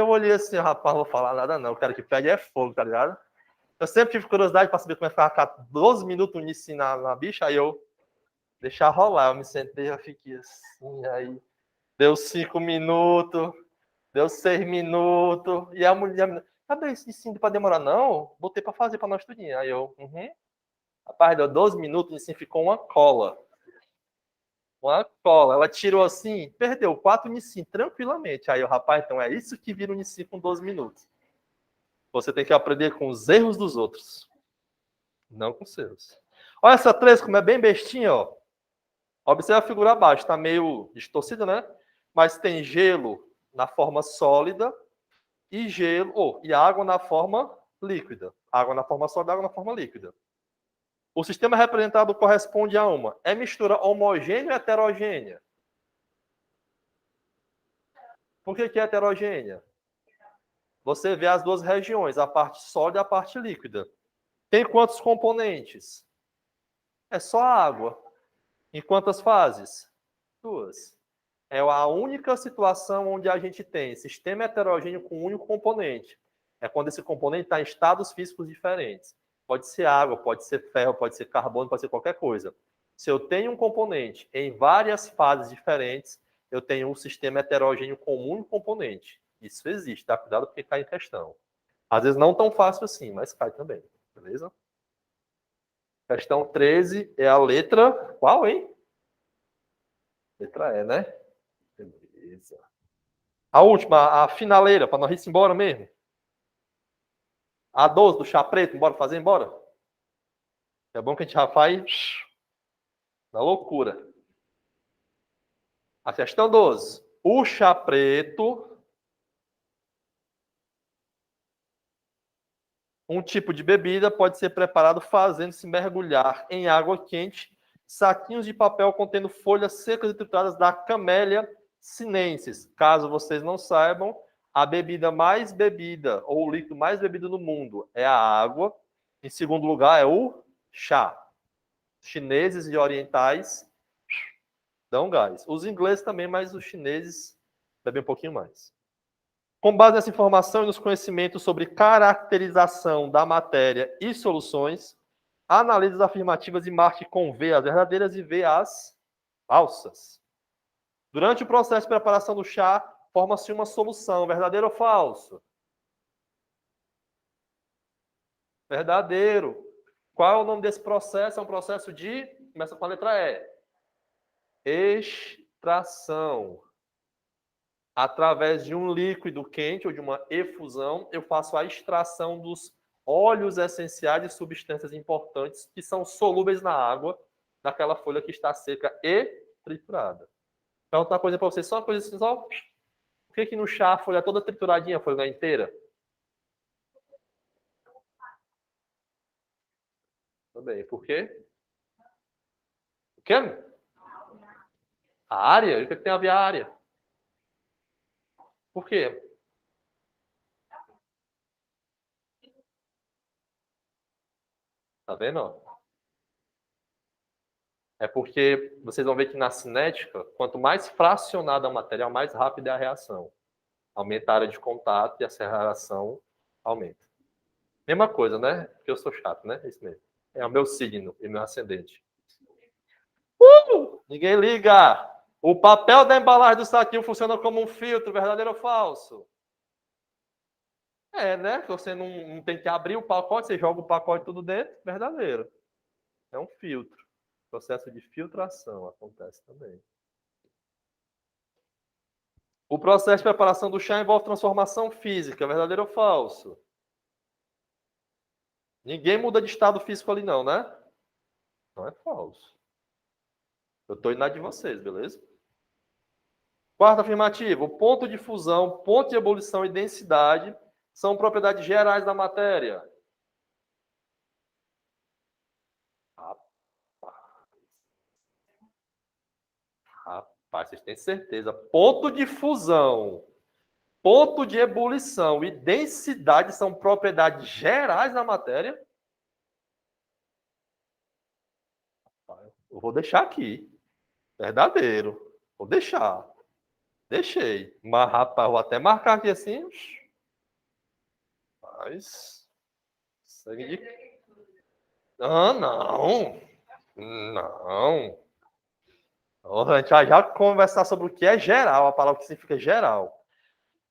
olhei assim, rapaz, não vou falar nada não, o cara que pede é fogo, tá ligado? Eu sempre tive curiosidade para saber como é que ficava 12 minutos nisso na bicha, aí eu deixar rolar, eu me sentei, já fiquei assim, aí deu 5 minutos, deu 6 minutos, e a mulher, cadê esse sim para demorar? Não, botei para fazer para nós tudinho. Aí eu, Rapaz, deu 12 minutos e assim ficou uma cola. Uma cola. Ela tirou assim, perdeu 4 Nissin tranquilamente. Aí o rapaz, então é isso que vira o Nissin com 12 minutos. Você tem que aprender com os erros dos outros, não com os seus. Olha essa 3, como é bem bestinha, ó. Observa a figura abaixo, está meio distorcida, né? Mas tem gelo na forma sólida e e água na forma líquida. Água na forma sólida, água na forma líquida. O sistema representado corresponde a uma. É mistura homogênea ou heterogênea? Por que é heterogênea? Você vê as duas regiões, a parte sólida e a parte líquida. Tem quantos componentes? É só a água. Em quantas fases? 2. É a única situação onde a gente tem sistema heterogêneo com um único componente. É quando esse componente está em estados físicos diferentes. Pode ser água, pode ser ferro, pode ser carbono, pode ser qualquer coisa. Se eu tenho um componente em várias fases diferentes, eu tenho um sistema heterogêneo com um único componente. Isso existe, tá? Cuidado porque cai em questão. Às vezes não tão fácil assim, mas cai também. Beleza? Questão 13 é a letra... Qual, hein? Letra E, né? Beleza. A última, a finaleira, para nós ir embora mesmo. A 12 do chá preto, bora fazer embora? É bom que a gente já faz na loucura. A questão 12. O chá preto, um tipo de bebida, pode ser preparado fazendo-se mergulhar em água quente saquinhos de papel contendo folhas secas e trituradas da Camellia sinensis. Caso vocês não saibam, a bebida mais bebida, ou o líquido mais bebido no mundo é a água. Em segundo lugar é o chá. Chineses e orientais dão gás. Os ingleses também, mas os chineses bebem um pouquinho mais. Com base nessa informação e nos conhecimentos sobre caracterização da matéria e soluções, analise as afirmativas e marque com V as verdadeiras e V as falsas. Durante o processo de preparação do chá, forma-se uma solução, verdadeiro ou falso? Verdadeiro. Qual é o nome desse processo? É um processo de... Começa com a letra E. Extração. Através de um líquido quente ou de uma efusão, eu faço a extração dos óleos essenciais e substâncias importantes que são solúveis na água, daquela folha que está seca e triturada. Então, outra coisa para vocês, só uma coisa assim, só... Por que no chá a folha é toda trituradinha, a folha inteira? Também. Por quê? O quê? A área? O que tem a ver a área? Por quê? Tá vendo? É porque vocês vão ver que na cinética, quanto mais fracionada a matéria, mais rápida é a reação. Aumenta a área de contato e a aceleração aumenta. Mesma coisa, né? Porque eu sou chato, né? É isso mesmo. É o meu signo e meu ascendente. Ninguém liga! O papel da embalagem do saquinho funciona como um filtro, verdadeiro ou falso? É, né? Você não tem que abrir o pacote, você joga o pacote tudo dentro, verdadeiro. É um filtro. Processo de filtração acontece também. O processo de preparação do chá envolve transformação física, verdadeiro ou falso? Ninguém muda de estado físico ali não, né? Não é falso. Eu estou indo na de vocês, beleza? Quarta afirmativa. O ponto de fusão, ponto de ebulição e densidade são propriedades gerais da matéria. Rapaz, vocês têm certeza. Ponto de fusão, ponto de ebulição e densidade são propriedades gerais da matéria? Eu vou deixar aqui. Verdadeiro. Vou deixar. Deixei. Mas, rapaz, vou até marcar aqui assim. Mas... Sangue de... Ah, não. Não. A gente vai já conversar sobre o que é geral, a palavra que significa geral.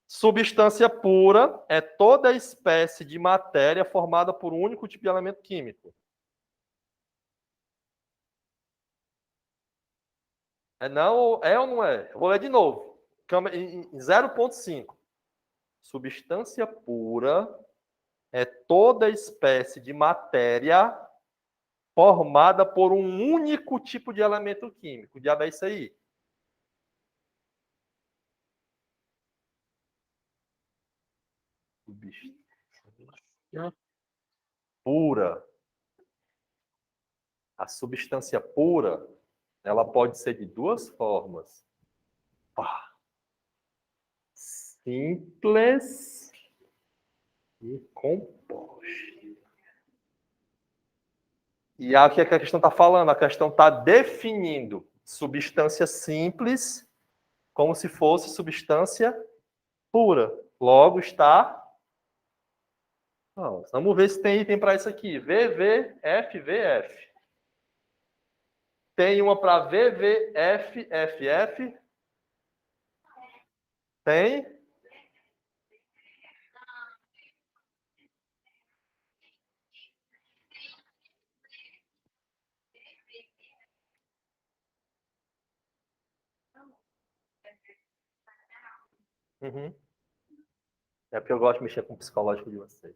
Substância pura é toda espécie de matéria formada por um único tipo de elemento químico. É ou não é? Eu vou ler de novo. Em 0,5. Substância pura É toda espécie de matéria formada por um único tipo de elemento químico. O diabo é isso aí. Pura. A substância pura, ela pode ser de duas formas. Simples e composto. E aqui é que a questão está falando, a questão está definindo substância simples como se fosse substância pura. Logo está. Vamos ver se tem item para isso aqui. VVFVF. Tem uma para VVFFF? Tem? Uhum. É porque eu gosto de mexer com o psicológico de vocês.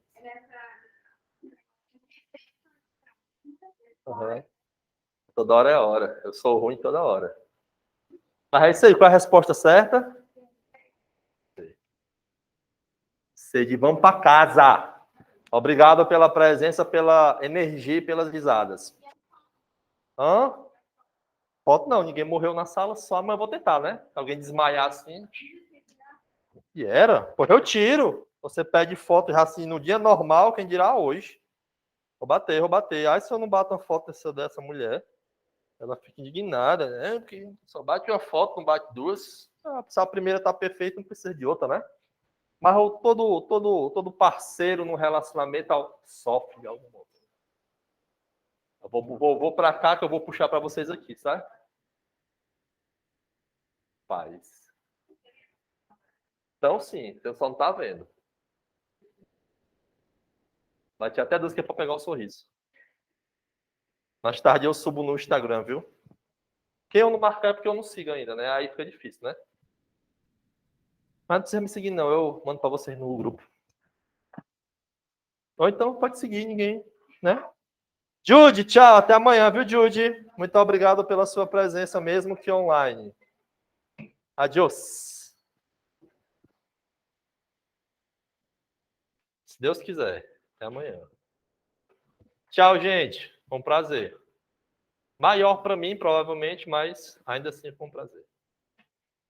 Uhum. Toda hora é hora. Eu sou ruim toda hora. Mas é isso aí. Qual é a resposta certa? Cedi, vamos para casa. Obrigado pela presença, pela energia e pelas risadas. Hã? Foto não, ninguém morreu na sala só, mas eu vou tentar, né? Alguém desmaiar assim. E era? Pô, eu tiro. Você pede foto já assim no dia normal, quem dirá hoje. Vou bater, vou bater. Ai, se eu não bato uma foto dessa mulher, ela fica indignada, né? Porque só bate uma foto, não bate duas. Se a primeira tá perfeita, não precisa de outra, né? Mas todo parceiro no relacionamento sofre de algum modo. Eu vou para cá que eu vou puxar para vocês aqui, sabe? Paz. Então, sim, você só não tá vendo. Bati até duas que é para pegar o sorriso. Mais tarde eu subo no Instagram, viu? Quem eu não marcar é porque eu não sigo ainda, né? Aí fica difícil, né? Mas não precisa me seguir, não. Eu mando para vocês no grupo. Ou então pode seguir ninguém, né? Jude, tchau. Até amanhã, viu, Jude? Muito obrigado pela sua presença, mesmo que online. Adiós. Se Deus quiser. Até amanhã. Tchau, gente. Foi um prazer. Maior para mim, provavelmente, mas ainda assim foi um prazer.